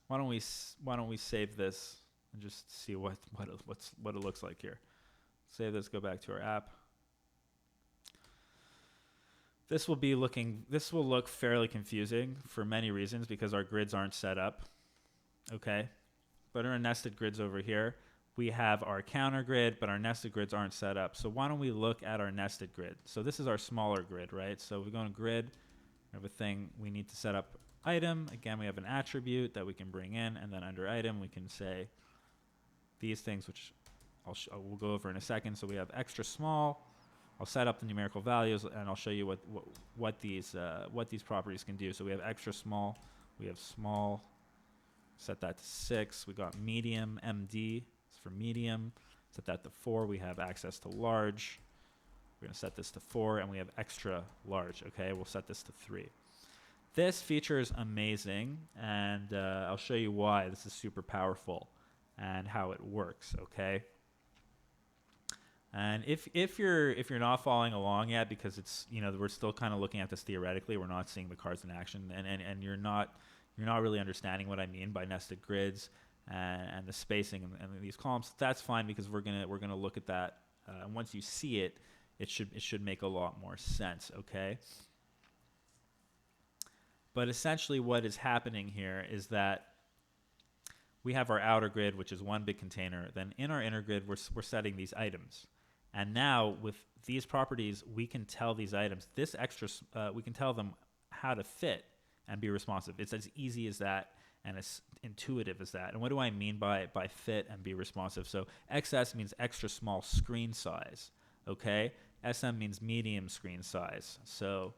Why don't we save this and just see what it looks like here? Save this, go back to our app. This will look fairly confusing for many reasons because our grids aren't set up, okay? But in our nested grids over here, we have our counter grid, but our nested grids aren't set up. So why don't we look at our nested grid? So this is our smaller grid, right? So we go to grid, we have a thing, we need to set up item. Again, we have an attribute that we can bring in, and then under item, we can say these things, which we'll go over in a second. So we have extra small. I'll set up the numerical values, and I'll show you what these properties can do. So we have extra small, we have small, set that to 6. We got medium, MD, it's for medium. Set that to 4. We have access to large. We're going to set this to 4, and we have extra large. Okay, we'll set this to 3. This feature is amazing, and I'll show you why this is super powerful and how it works, okay? And if you're not following along yet, because it's, you know, we're still kind of looking at this theoretically, we're not seeing the cards in action, and you're not really understanding what I mean by nested grids and the spacing and these columns. That's fine, because we're gonna look at that. And once you see it, it should make a lot more sense, okay? But essentially, what is happening here is that we have our outer grid, which is one big container. Then in our inner grid, we're setting these items. And now with these properties, we can tell these items, we can tell them how to fit and be responsive. It's as easy as that and as intuitive as that. And what do I mean by fit and be responsive? So XS means extra small screen size, okay? SM means medium screen size. So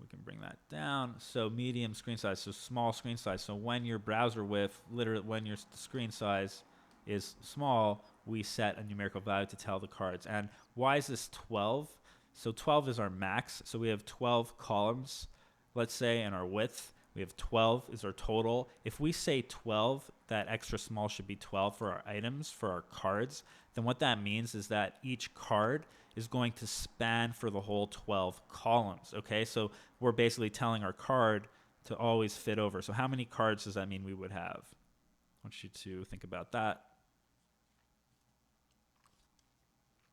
we can bring that down. So medium screen size, so small screen size. So when your browser width, literally when your screen size is small, we set a numerical value to tell the cards. And why is this 12? So 12 is our max. So we have 12 columns, let's say, and our width. We have 12 is our total. If we say 12, that extra small should be 12 for our items, for our cards, then what that means is that each card is going to span for the whole 12 columns, okay? So we're basically telling our card to always fit over. So how many cards does that mean we would have? I want you to think about that.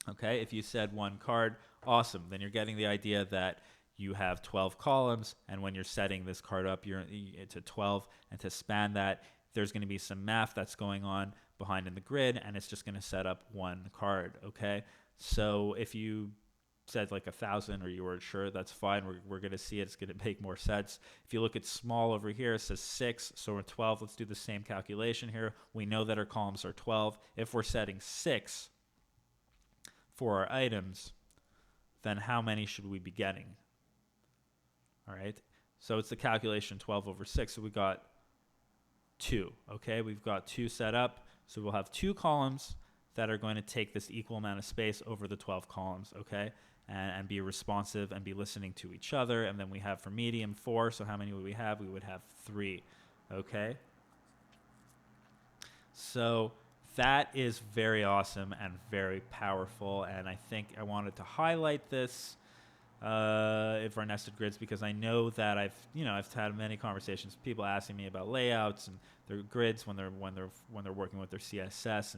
Okay, if you said one card, awesome. Then you're getting the idea that you have 12 columns, and when you're setting this card up, you're to 12, and to span that, there's going to be some math that's going on behind in the grid, and it's just going to set up one card, okay? So if you said like 1,000 or you weren't sure, that's fine. We're going to see it. It's going to make more sense. If you look at small over here, it says 6, so we're 12. Let's do the same calculation here. We know that our columns are 12. If we're setting 6 for our items, then how many should we be getting? All right, so it's the calculation 12 over 6, so we got 2, okay? We've got 2 set up, so we'll have 2 columns that are going to take this equal amount of space over the 12 columns, okay? And be responsive and be listening to each other. And then we have for medium 4, so how many would we have? We would have 3, okay? So that is very awesome and very powerful, and I think I wanted to highlight this for nested grids, because I know that I've had many conversations with people asking me about layouts and their grids when they're working with their CSS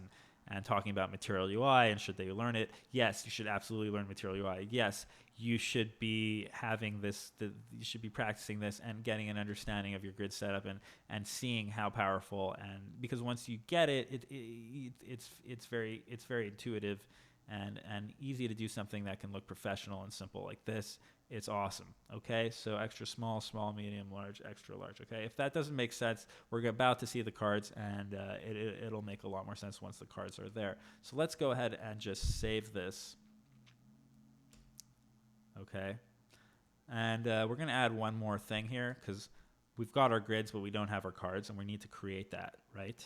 and talking about Material UI and should they learn it. Yes, you should absolutely learn Material UI. Yes, you should be having this, you should be practicing this and getting an understanding of your grid setup and seeing how powerful, and because once you get it, it's very intuitive and easy to do something that can look professional and simple like this. It's awesome, okay? So extra small, small, medium, large, extra large, okay? If that doesn't make sense, we're about to see the cards, and it'll make a lot more sense once the cards are there. So let's go ahead and just save this, okay? And we're gonna add one more thing here, because we've got our grids, but we don't have our cards, and we need to create that, right?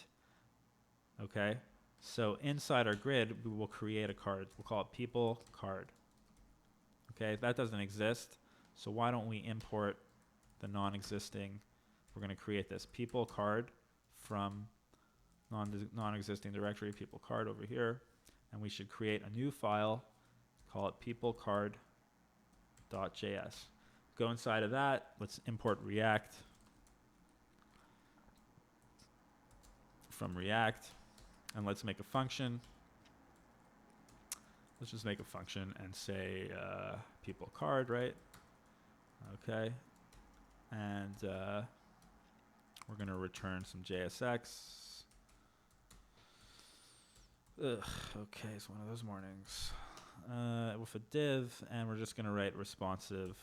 Okay? So inside our grid, we will create a card. We'll call it people card. Okay, that doesn't exist. So why don't we import the non-existing? We're going to create this people card from non-existing directory, people card over here. And we should create a new file, call it peoplecard.js. Go inside of that. Let's import React from React. And let's make a function. Let's just make a function and say people card, right? Okay. And we're going to return some JSX. Ugh, okay, it's one of those mornings. With a div, and we're just going to write responsive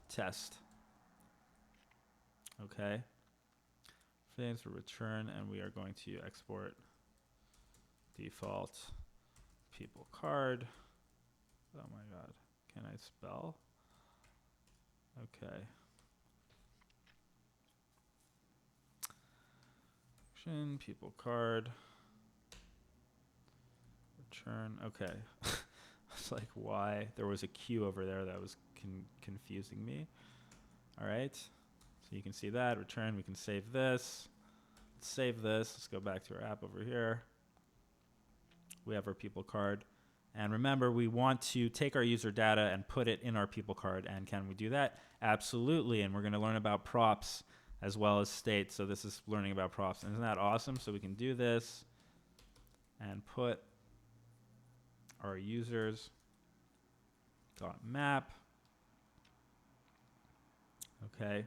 test. Okay. Things for return, and we are going to export default people card. Oh my god, can I spell? Okay. Function people card return. Okay. was like, why? There was a queue over there that was confusing me. All right. So you can see that. Return. We can save this. Let's save this. Let's go back to our app over here. We have our people card. And remember, we want to take our user data and put it in our people card. And can we do that? Absolutely. And we're going to learn about props as well as state. So this is learning about props. And isn't that awesome? So we can do this and put our users dot map, okay,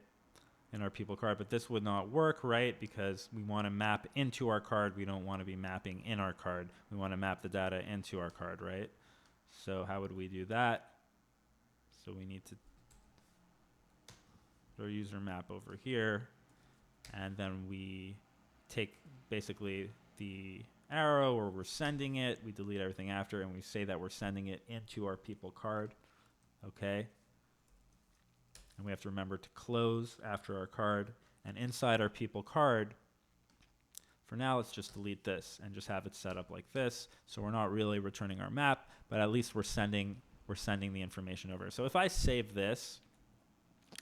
in our people card. But this would not work, right? Because we want to map into our card. We don't want to be mapping in our card. We want to map the data into our card, right? So how would we do that? So we need to put our user map over here, and then we take basically the arrow, or we're sending it, we delete everything after, and we say that we're sending it into our people card, okay? And we have to remember to close after our card. And inside our people card, for now, let's just delete this and just have it set up like this. So we're not really returning our map, but at least we're sending the information over. So if I save this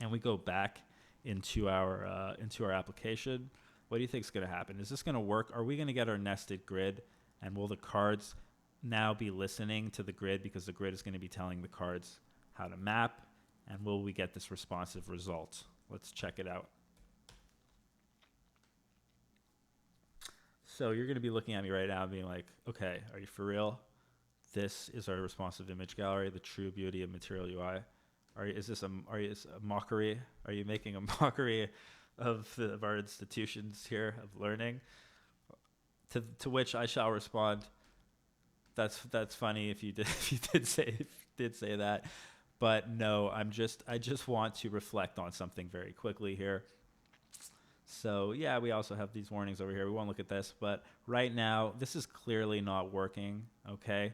and we go back into our application, what do you think is going to happen? Is this going to work? Are we going to get our nested grid? And will the cards now be listening to the grid, because the grid is going to be telling the cards how to map? And will we get this responsive result? Let's check it out. So you're going to be looking at me right now and being like, okay, are you for real? This is our responsive image gallery, the true beauty of Material UI. Is this a mockery? Are you making a mockery of our institutions here of learning? To which I shall respond, that's funny if you did say that, but no, I just want to reflect on something very quickly here. So yeah, we also have these warnings over here. We won't look at this, but right now this is clearly not working. Okay,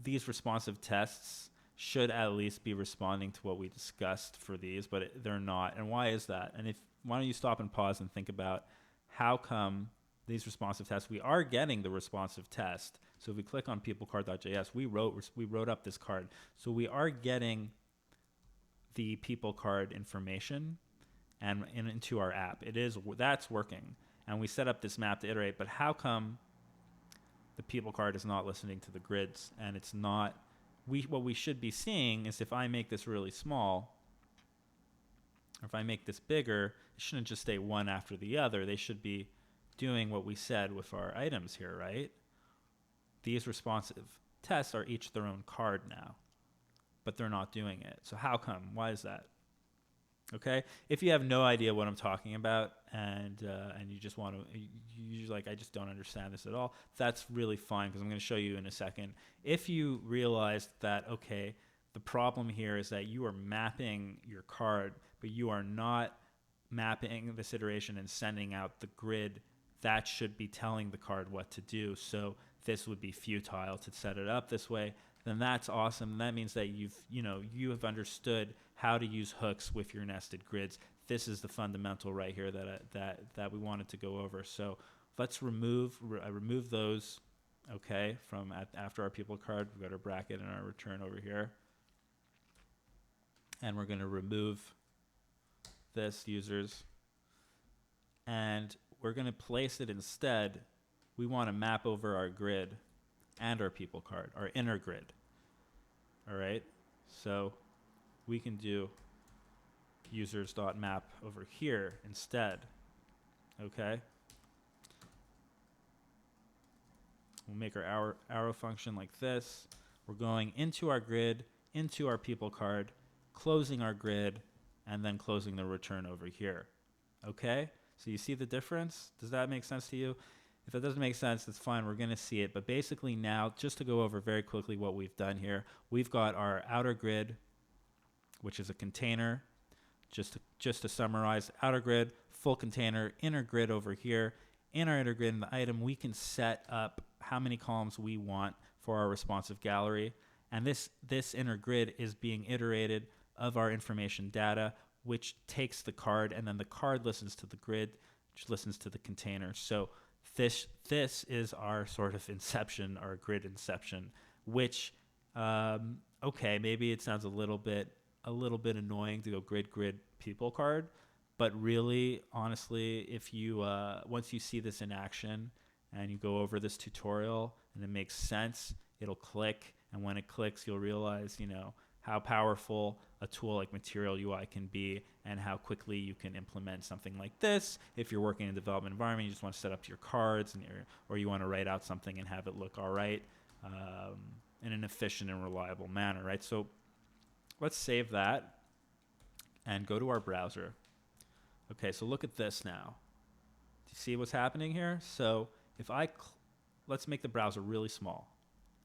these responsive tests should at least be responding to what we discussed for these, but they're not. And why is that? And why don't you stop and pause and think about how come these responsive tests, we are getting the responsive test. So if we click on peoplecard.js, we wrote up this card. So we are getting the people card information and into our app. That's working. And we set up this map to iterate, but how come the people card is not listening to the grids? And it's not, what we should be seeing is if I make this really small, or if I make this bigger, it shouldn't just stay one after the other. They should be doing what we said with our items here, right? These responsive tests are each their own card now, but they're not doing it. So how come? Why is that? Okay, if you have no idea what I'm talking about, and you just want to, you're like, I just don't understand this at all, that's really fine, because I'm going to show you in a second. If you realize that, okay, the problem here is that you are mapping your card, but you are not mapping this iteration and sending out the grid that should be telling the card what to do, so this would be futile to set it up this way, then that's awesome. That means that you have understood how to use hooks with your nested grids. This is the fundamental right here that we wanted to go over. So let's remove those, okay, from after our people card. We've got our bracket and our return over here. And we're going to remove this users. And we're going to place it instead. We want to map over our grid and our people card, our inner grid. All right, so we can do users.map over here instead. Okay, we'll make our arrow function like this. We're going into our grid, into our people card, closing our grid, and then closing the return over here. Okay, so you see the difference? Does that make sense to you? If that doesn't make sense, that's fine. We're going to see it. But basically now, just to go over very quickly what we've done here, we've got our outer grid, which is a container. Just to summarize, outer grid, full container, inner grid over here. In our inner grid, in the item, we can set up how many columns we want for our responsive gallery. And this inner grid is being iterated of our information data, which takes the card, and then the card listens to the grid, which listens to the container. So this is our sort of inception, our grid inception, which Okay, maybe it sounds a little bit annoying to go grid people card, but really, honestly, if you once you see this in action and you go over this tutorial and it makes sense, it'll click, and when it clicks, you'll realize, you know, how powerful a tool like Material UI can be and how quickly you can implement something like this. If you're working in a development environment, you just want to set up your cards, and or you want to write out something and have it look all right in an efficient and reliable manner, right? So let's save that and go to our browser. Okay, so look at this now. Do you see what's happening here? So if let's make the browser really small.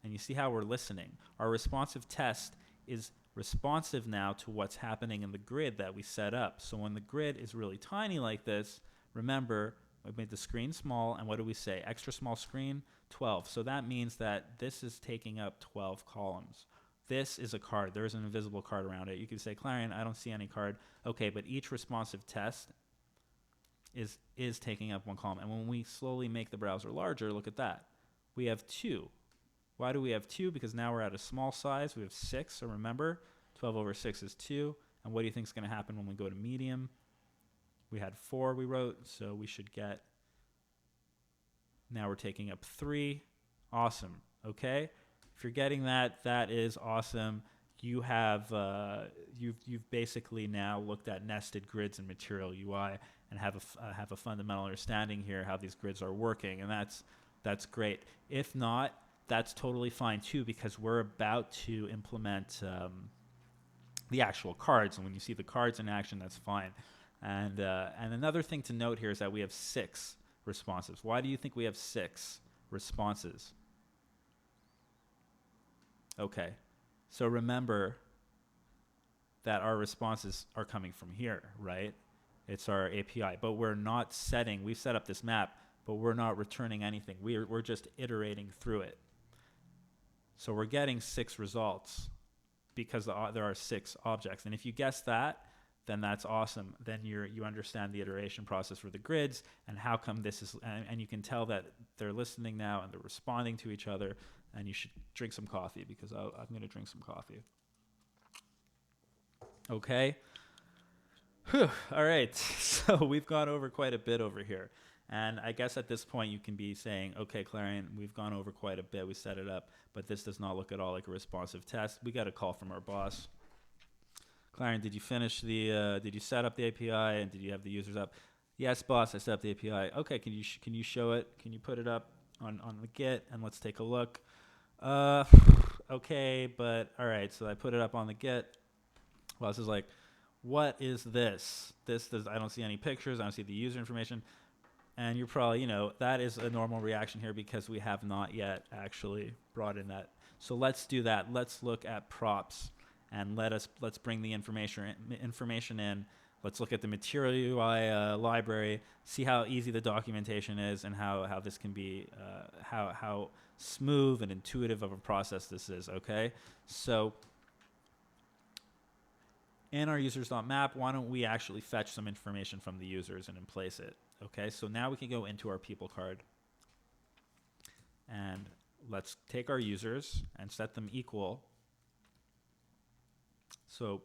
And you see how we're listening. Our responsive test is responsive now to what's happening in the grid that we set up. So when the grid is really tiny like this, remember, we made the screen small, and what do we say? Extra small screen, 12. So that means that this is taking up 12 columns. This is a card. There is an invisible card around it. You can say, Clarion, I don't see any card. Okay, but each responsive test is taking up one column. And when we slowly make the browser larger, look at that. We have 2. Why do we have 2? Because now we're at a small size. We have 6. So remember, 12 over 6 is 2. And what do you think is going to happen when we go to medium? We had 4 we wrote, so we should get, now we're taking up 3. Awesome. Okay? If you're getting that, that is awesome. You have you've basically now looked at nested grids in Material UI and have a fundamental understanding here how these grids are working, and that's great. If not, that's totally fine too, because we're about to implement the actual cards, and when you see the cards in action, that's fine. And another thing to note here is that we have 6 responses. Why do you think we have 6 responses? Okay, so remember that our responses are coming from here, right? It's our API, but we're not setting, we've set up this map, but we're not returning anything. We're just iterating through it. So we're getting 6 results because there are 6 objects. And if you guess that, then that's awesome. Then you understand the iteration process for the grids and how come this is, and you can tell that they're listening now and they're responding to each other. And you should drink some coffee, because I'm going to drink some coffee. Okay. Whew. All right. So we've gone over quite a bit over here. And I guess at this point you can be saying, okay, Clarion, we've gone over quite a bit. We set it up, but this does not look at all like a responsive test. We got a call from our boss. Clarion, did you finish did you set up the API, and did you have the users up? Yes, boss, I set up the API. Okay, can you show it? Can you put it up on the Git, and let's take a look. Okay, but all right, so I put it up on the Git. Well, this is like, what is this? I don't see any pictures. I don't see the user information. And you're probably, that is a normal reaction here because we have not yet actually brought in that. So let's do that. Let's look at props, and let's bring the information in. Let's look at the Material UI library, see how easy the documentation is, and how this can be, how smooth and intuitive of a process this is, okay? So in our users.map, why don't we actually fetch some information from the users and then place it, okay? So now we can go into our people card, and let's take our users and set them equal. So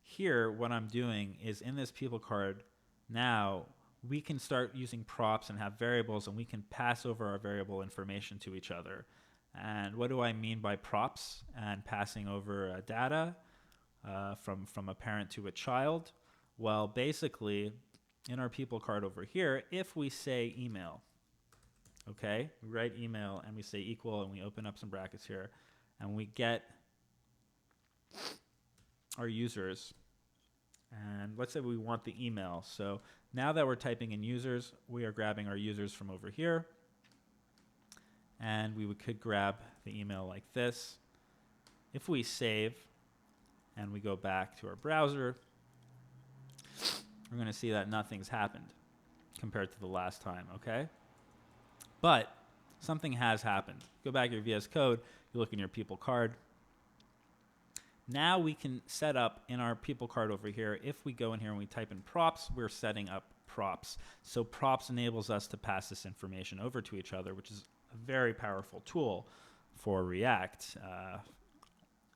here, what I'm doing is in this people card, now we can start using props and have variables, and we can pass over our variable information to each other. And what do I mean by props and passing over data from a parent to a child? Well, basically, in our people card over here, if we say email, okay, we write email and we say equal, and we open up some brackets here, and we get our users. And let's say we want the email. So now that we're typing in users, we are grabbing our users from over here. And we could grab the email like this. If we save and we go back to our browser, we're going to see that nothing's happened compared to the last time, okay? But something has happened. Go back to your VS Code, you look in your people card. Now we can set up in our people card over here, if we go in here and we type in props, we're setting up props. So props enables us to pass this information over to each other, which is a very powerful tool for React.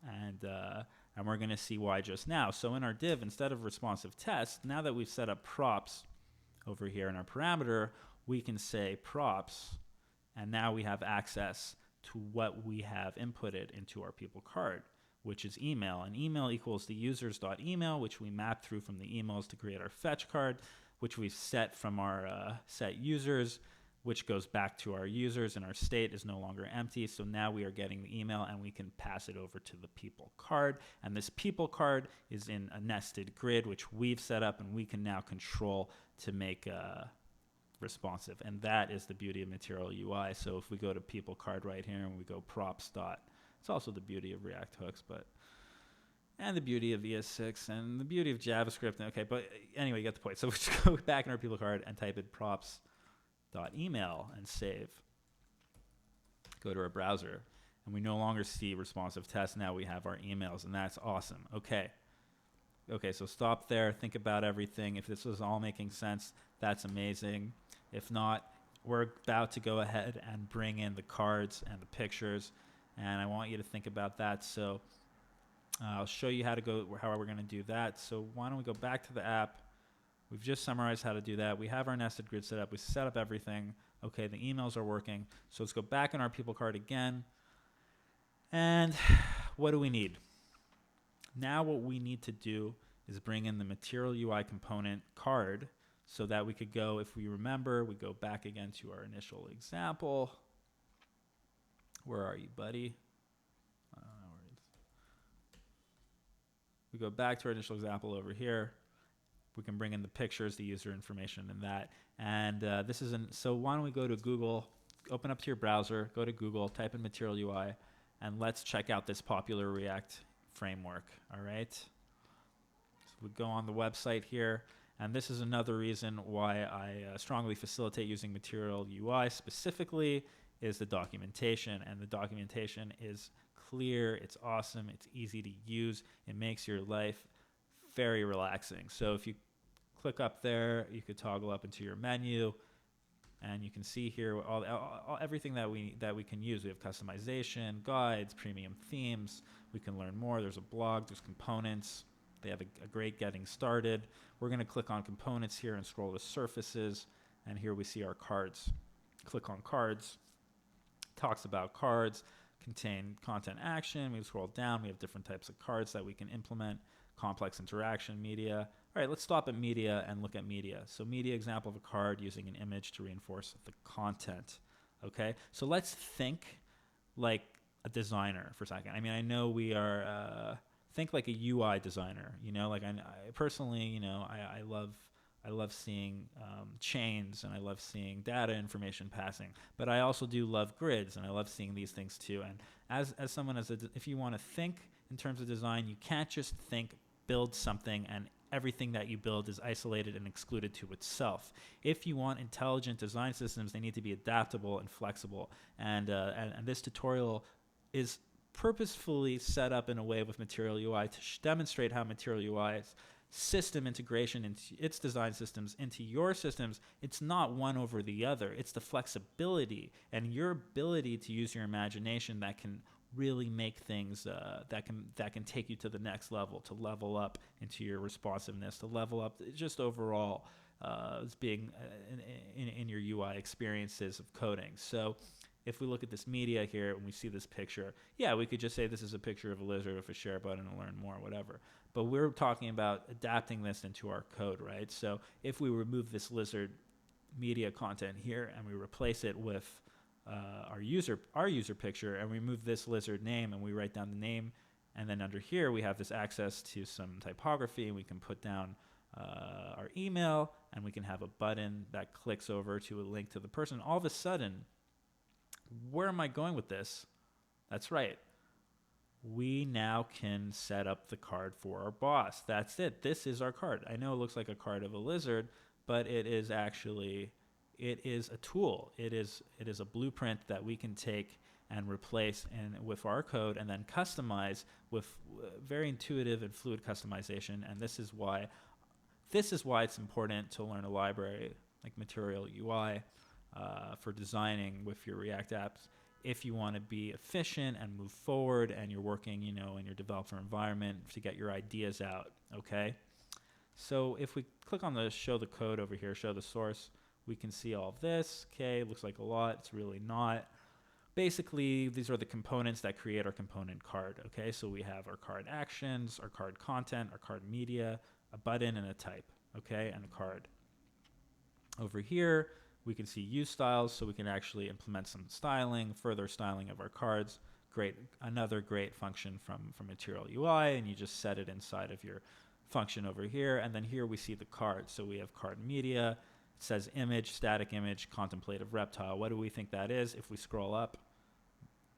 And we're going to see why just now. So in our div, instead of responsive test, now that we've set up props over here in our parameter, we can say props, and now we have access to what we have inputted into our people card, which is email. And email equals the users.email, which we map through from the emails to create our fetch card, which we've set from our set users, which goes back to our users, and our state is no longer empty. So now we are getting the email, and we can pass it over to the people card. And this people card is in a nested grid, which we've set up, and we can now control to make responsive. And that is the beauty of Material UI. So if we go to people card right here, and we go props dot, it's also the beauty of React hooks, and the beauty of ES6, and the beauty of JavaScript. Okay, but anyway, you get the point. So we just go back in our people card and type in props.email and save. Go to our browser, and we no longer see responsive tests. Now we have our emails, and that's awesome. Okay, so stop there. Think about everything. If this was all making sense, that's amazing. If not, we're about to go ahead and bring in the cards and the pictures, and I want you to think about that. So I'll show you how we're going to do that. So why don't we go back to the app? We've just summarized how to do that. We have our nested grid set up. We set up everything. Okay, the emails are working. So let's go back in our people card again. And what do we need? Now what we need to do is bring in the Material UI component card so that we could go, if we remember, we go back again to our initial example. Where are you, buddy? We go back to our initial example over here. We can bring in the pictures, the user information, and that. And so why don't we go to Google, open up to your browser, go to Google, type in Material UI, and let's check out this popular React framework, all right? So we go on the website here, and this is another reason why I strongly facilitate using Material UI specifically is the documentation, and the documentation is clear, it's awesome, it's easy to use, it makes your life very relaxing. So if you click up there, you could toggle up into your menu, and you can see here everything that we can use. We have customization, guides, premium themes. We can learn more. There's a blog, there's components. They have a great getting started. We're going to click on components here and scroll to surfaces, and here we see our cards. Click on cards. Talks about cards, contain content action. We scroll down. We have different types of cards that we can implement. Complex interaction, media. All right, let's stop at media and look at media. So media example of a card using an image to reinforce the content. Okay, so let's think like a designer for a second. I mean, I know we are, think like a UI designer, you know, like I personally, you know, I love seeing chains, and I love seeing data information passing, but I also do love grids, and I love seeing these things too. And as someone, if you want to think in terms of design, you can't just build something and everything that you build is isolated and excluded to itself. If you want intelligent design systems, they need to be adaptable and flexible. And this tutorial is purposefully set up in a way with Material UI to demonstrate how Material UI's system integration into its design systems into your systems, it's not one over the other. It's the flexibility and your ability to use your imagination that can really make things that can take you to the next level, to level up into your responsiveness, to level up just overall as being in your UI experiences of coding. So if we look at this media here and we see this picture, yeah, we could just say this is a picture of a lizard with a share button and learn more, whatever. But we're talking about adapting this into our code, right? So if we remove this lizard media content here and we replace it with our user picture, and we remove this lizard name and we write down the name, and then under here we have this access to some typography, and we can put down our email, and we can have a button that clicks over to a link to the person. All of a sudden, where am I going with this? That's right. We now can set up the card for our boss. That's it. This is our card. I know it looks like a card of a lizard, but it is actually, it is a tool. It is a blueprint that we can take and replace with our code and then customize with very intuitive and fluid customization. And this is why it's important to learn a library like Material UI. for designing with your React apps. If you want to be efficient and move forward and you're working, in your developer environment to get your ideas out, okay? So if we click on the show the code over here, show the source, we can see all of this. Okay, looks like a lot. It's really not. Basically, these are the components that create our component card, okay? So we have our card actions, our card content, our card media, a button, and a type, okay, and a card. Over here, we can see use styles, so we can actually implement some styling, further styling of our cards. Great, another great function from Material UI, and you just set it inside of your function over here. And then here we see the card. So we have card media. It says image, static image, contemplative reptile. What do we think that is? If we scroll up,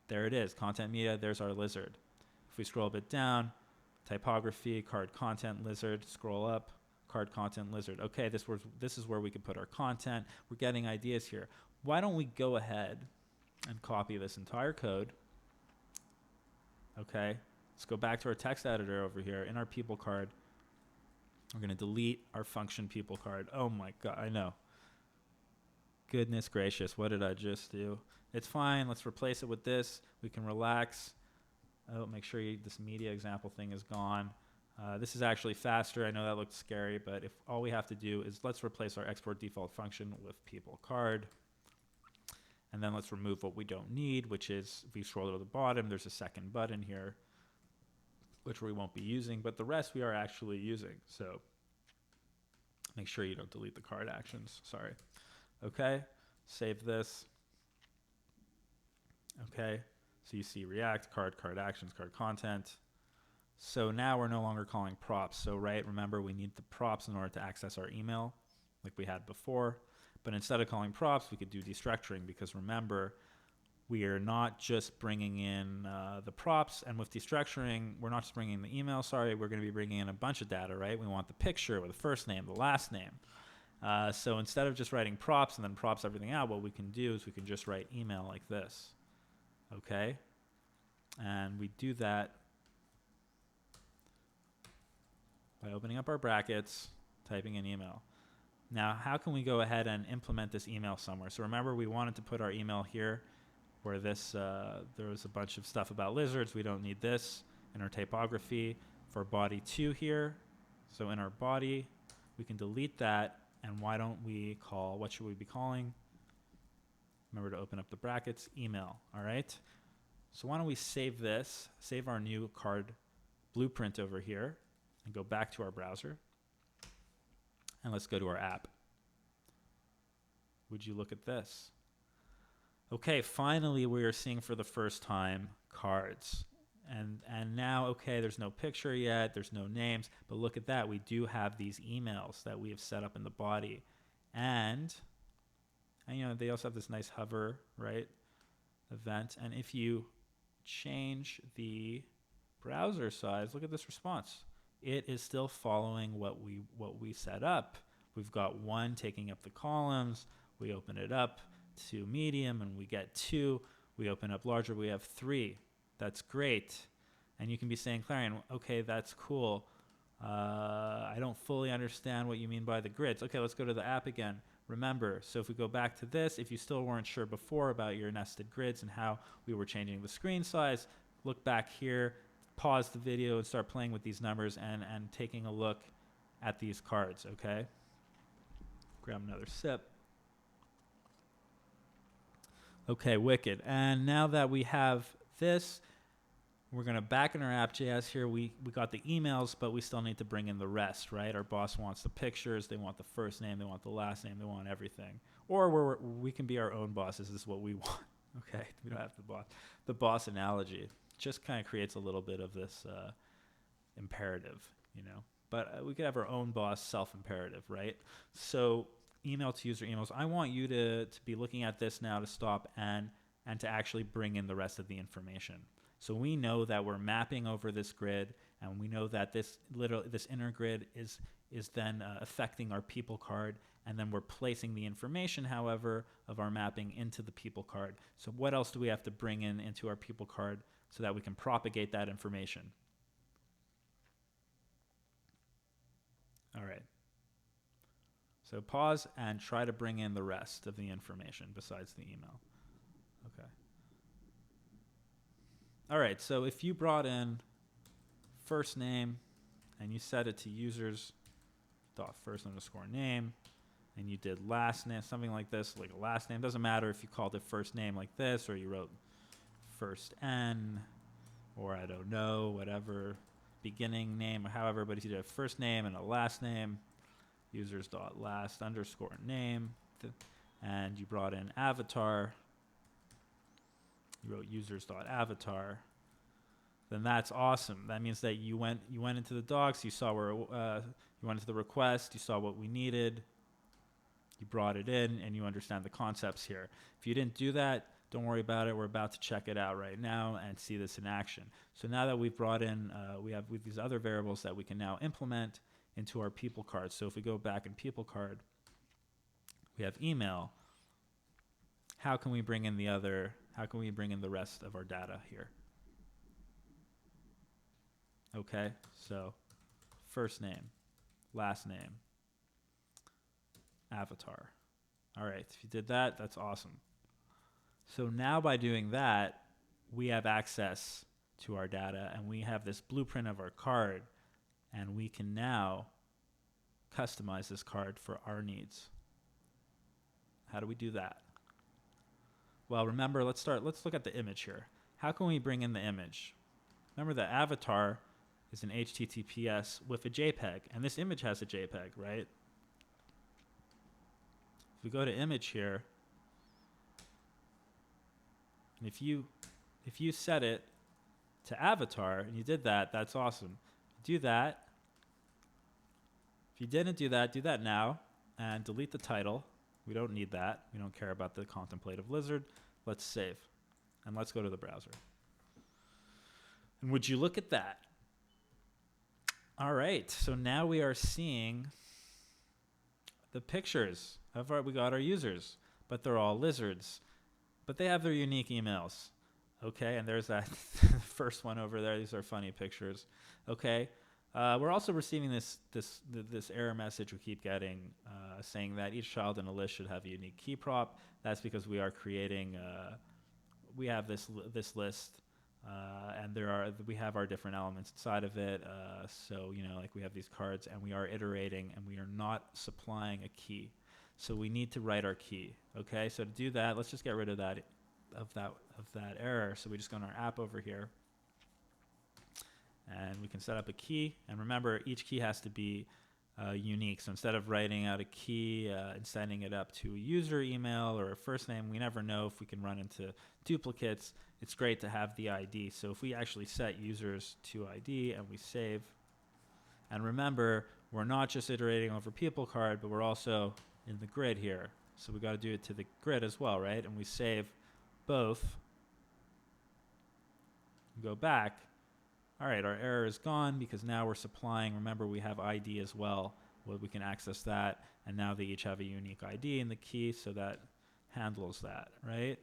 there it is, content media, there's our lizard. If we scroll a bit down, typography, card content, lizard, scroll up, card content, lizard. Okay, this is where we could put our content. We're getting ideas here. Why don't we go ahead and copy this entire code? Okay, let's go back to our text editor over here in our people card. We're going to delete our function people card. Oh my God, I know. Goodness gracious, what did I just do? It's fine, let's replace it with this. We can relax. Oh, make sure this media example thing is gone. This is actually faster. I know that looked scary, but if all we have to do is let's replace our export default function with people card. And then let's remove what we don't need, which is, if we scroll to the bottom, there's a second button here, which we won't be using, but the rest we are actually using. So make sure you don't delete the card actions, sorry. Okay, save this. Okay, so you see React, card actions, card content. So now we're no longer calling props. So remember we need the props in order to access our email like we had before. But instead of calling props, we could do destructuring, because remember, we are not just bringing in the props, and with destructuring, we're not just bringing in the email, we're going to be bringing in a bunch of data, right? We want the picture with the first name, the last name. So instead of just writing props and then props everything out, what we can do is we can just write email like this, okay? And we do that by opening up our brackets, typing in email. Now, how can we go ahead and implement this email somewhere? So remember, we wanted to put our email here, where there was a bunch of stuff about lizards. We don't need this. In our typography, for body 2 here, so in our body, we can delete that. And why don't we call, what should we be calling? Remember to open up the brackets, email, all right? So why don't we save this, save our new card blueprint over here, and go back to our browser. And let's go to our app. Would you look at this? Okay, finally we are seeing for the first time cards. And now, okay, there's no picture yet, there's no names, but look at that. We do have these emails that we have set up in the body. And they also have this nice hover, right, event. And if you change the browser size, look at this response. It is still following what we set up. We've got 1 taking up the columns. We open it up to medium and we get 2. We open up larger, we have 3. That's great. And you can be saying, Clarion, okay, that's cool. I don't fully understand what you mean by the grids. Okay, let's go to the app again. Remember, so if we go back to this, if you still weren't sure before about your nested grids and how we were changing the screen size, look back here, pause the video and start playing with these numbers and taking a look at these cards, okay? Grab another sip. Okay, wicked. And now that we have this, we're going to back in our app.js here. We got the emails, but we still need to bring in the rest, right? Our boss wants the pictures. They want the first name. They want the last name. They want everything. Or we can be our own bosses. This is what we want. Okay, we don't have the boss analogy. Just kind of creates a little bit of this imperative, But we could have our own boss self-imperative, right? So email to user emails. I want you to be looking at this now to stop and to actually bring in the rest of the information. So we know that we're mapping over this grid, and we know that this inner grid is then affecting our people card, and then we're placing the information, however, of our mapping into the people card. So what else do we have to bring into our people card so that we can propagate that information? All right. So pause and try to bring in the rest of the information besides the email. Okay. All right, so if you brought in first name and you set it to users.first_name, and you did last name, something like this, like a last name. Doesn't matter if you called it first name like this, or you wrote first N, or I don't know, whatever, beginning name, or however, but if you did a first name and a last name, users.last_name, and you brought in avatar, you wrote users.avatar, then that's awesome. That means that you went into the docs, you saw where you went into the request, you saw what we needed, you brought it in, and you understand the concepts here. If you didn't do that, don't worry about it. We're about to check it out right now and see this in action. So now that we've brought in, we have these other variables that we can now implement into our people card. So if we go back in people card, we have email. How can we bring in the rest of our data here? Okay, so first name, last name, avatar. All right, if you did that, that's awesome. So now by doing that, we have access to our data and we have this blueprint of our card, and we can now customize this card for our needs. How do we do that? Well, remember, let's look at the image here. How can we bring in the image? Remember, the avatar is an HTTPS with a JPEG, and this image has a JPEG, right? If we go to image here, and if you set it to avatar and you did that, that's awesome. Do that. If you didn't do that now and delete the title. We don't need that. We don't care about the contemplative lizard. Let's save. And let's go to the browser. And would you look at that? All right, so now we are seeing the pictures of we got our users, but they're all lizards. But they have their unique emails. Okay, and there's that first one over there. These are funny pictures. Okay, we're also receiving this error message we keep getting saying that each child in a list should have a unique key prop. That's because we are creating, we have this list, and we have our different elements inside of it. So like we have these cards, and we are iterating, and we are not supplying a key. So we need to write our key. Okay, so to do that, let's just get rid of that error. So we just go in our app over here, and we can set up a key. And remember, each key has to be unique. So instead of writing out a key and sending it up to a user email or a first name, we never know if we can run into duplicates. It's great to have the ID. So if we actually set users to ID and we save, and remember, we're not just iterating over people card, but we're also in the grid here. So we got to do it to the grid as well, right? And we save both. Go back. All right, our error is gone because now we're supplying. Remember, we have ID as well. Well, we can access that, and now they each have a unique ID in the key, so that handles that, right?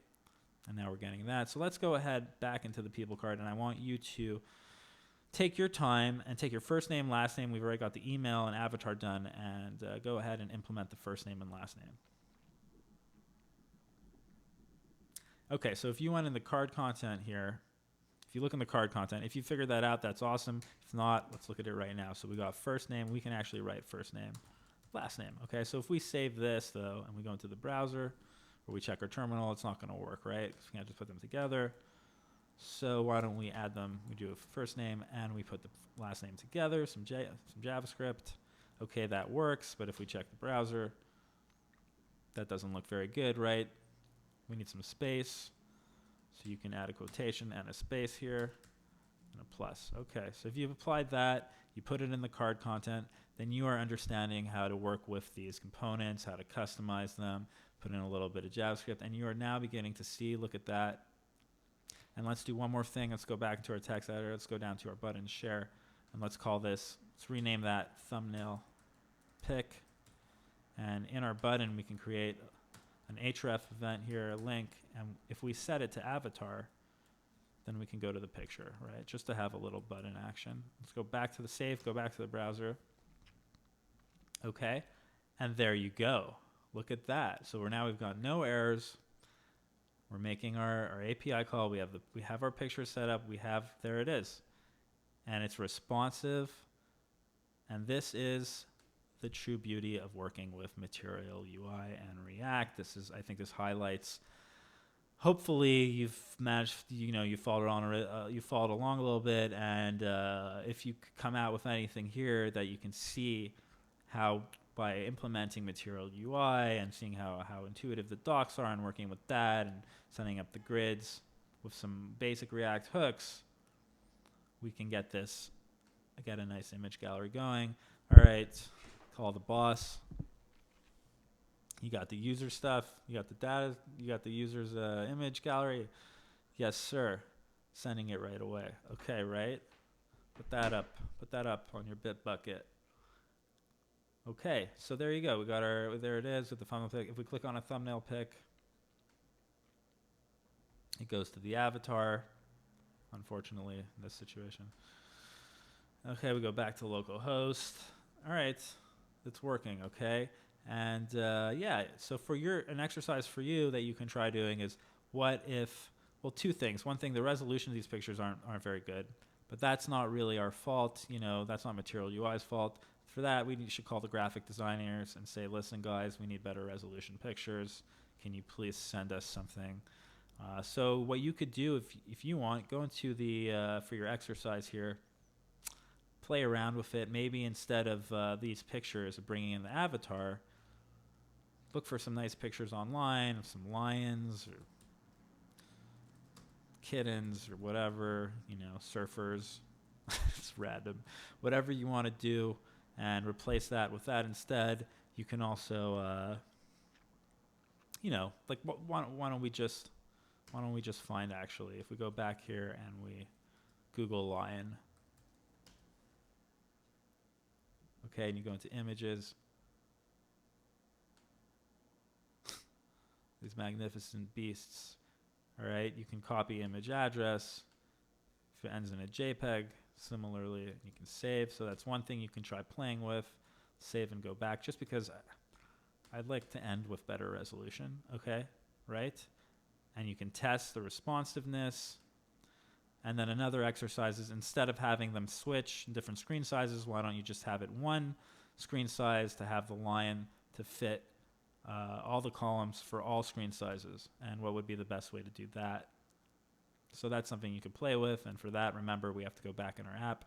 And now we're getting that. So let's go ahead back into the people card, and I want you to take your time and take your first name, last name. We've already got the email and avatar done, and go ahead and implement the first name and last name. Okay, so if you went in the card content here, if you look in the card content, if you figured that out, that's awesome. If not, let's look at it right now. So we got first name. We can actually write first name, last name. Okay, so if we save this, though, and we go into the browser, or we check our terminal, it's not going to work, right? Because we can't just put them together. So why don't we add them? We do a first name, and we put the last name together, some JavaScript. Okay, that works, but if we check the browser, that doesn't look very good, right? We need some space. So you can add a quotation and a space here and a plus. Okay, so if you've applied that, you put it in the card content, then you are understanding how to work with these components, how to customize them, put in a little bit of JavaScript, and you are now beginning to see, look at that. And let's do one more thing. Let's go back to our text editor. Let's go down to our button share, and let's call this, let's rename that thumbnail pick. And in our button, we can create an href event here, a link, and if we set it to avatar, then we can go to the picture, right? Just to have a little button action. Let's go back to the save, go back to the browser. Okay, And there you go. Look at that. So we've got no errors. We're making our API call. We have our picture set up. There it is. And it's responsive. And this is the true beauty of working with Material UI and React. I think this highlights, hopefully you've managed, you followed along a little bit. And if you come out with anything here that you can see how, by implementing Material UI and seeing how intuitive the docs are and working with that and setting up the grids with some basic React hooks, we can get a nice image gallery going. All right, call the boss. You got the user stuff. You got the data. You got the user's image gallery. Yes, sir. Sending it right away. Okay, right? Put that up on your bit bucket. Okay, so there you go. There it is with the thumbnail pick. If we click on a thumbnail pick, it goes to the avatar, unfortunately, in this situation. Okay, we go back to localhost. All right, it's working, okay? And yeah, so an exercise for you that you can try doing is, what if, well, two things. One thing, the resolution of these pictures aren't very good, but that's not really our fault. That's not Material UI's fault. For that, we should call the graphic designers and say, listen, guys, we need better resolution pictures. Can you please send us something? So what you could do, if you want, go into for your exercise here, play around with it. Maybe instead of these pictures of bringing in the avatar, look for some nice pictures online of some lions or kittens or whatever, surfers. It's random. Whatever you want to do, and replace that with that instead. You can also, why don't we just find, actually, if we go back here and we Google lion. Okay, and you go into images. These magnificent beasts. All right, you can copy image address. If it ends in a JPEG, similarly, you can save. So that's one thing you can try playing with. Save and go back, just because I'd like to end with better resolution, okay, right? And you can test the responsiveness. And then another exercise is, instead of having them switch in different screen sizes, why don't you just have it one screen size to have the lion to fit all the columns for all screen sizes? And what would be the best way to do that? So that's something you could play with. And for that, remember, we have to go back in our app,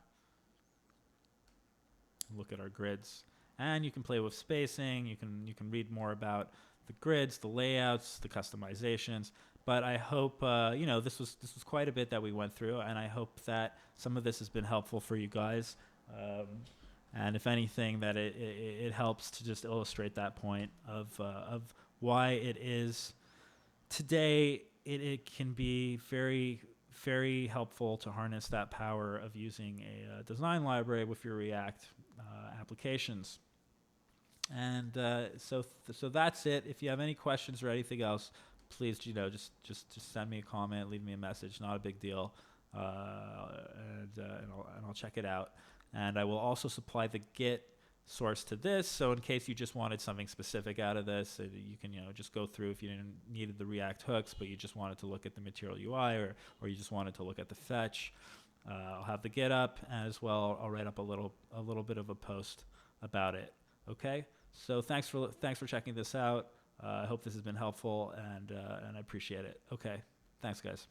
look at our grids, and you can play with spacing. You can read more about the grids, the layouts, the customizations. But I hope this was quite a bit that we went through, and I hope that some of this has been helpful for you guys. And if anything, that it helps to just illustrate that point of why it is today. It can be very, very helpful to harness that power of using a design library with your React applications. And so that's it. If you have any questions or anything else, please, just send me a comment, leave me a message. Not a big deal, and I'll check it out. And I will also supply the Git source to this, so in case you just wanted something specific out of this, you can just go through. If you didn't needed the React hooks, but you just wanted to look at the Material UI, or you just wanted to look at the fetch, I'll have the Git up, as well I'll write up a little bit of a post about it. Okay, so thanks for checking this out. I hope this has been helpful, and I appreciate it. Okay, thanks, guys.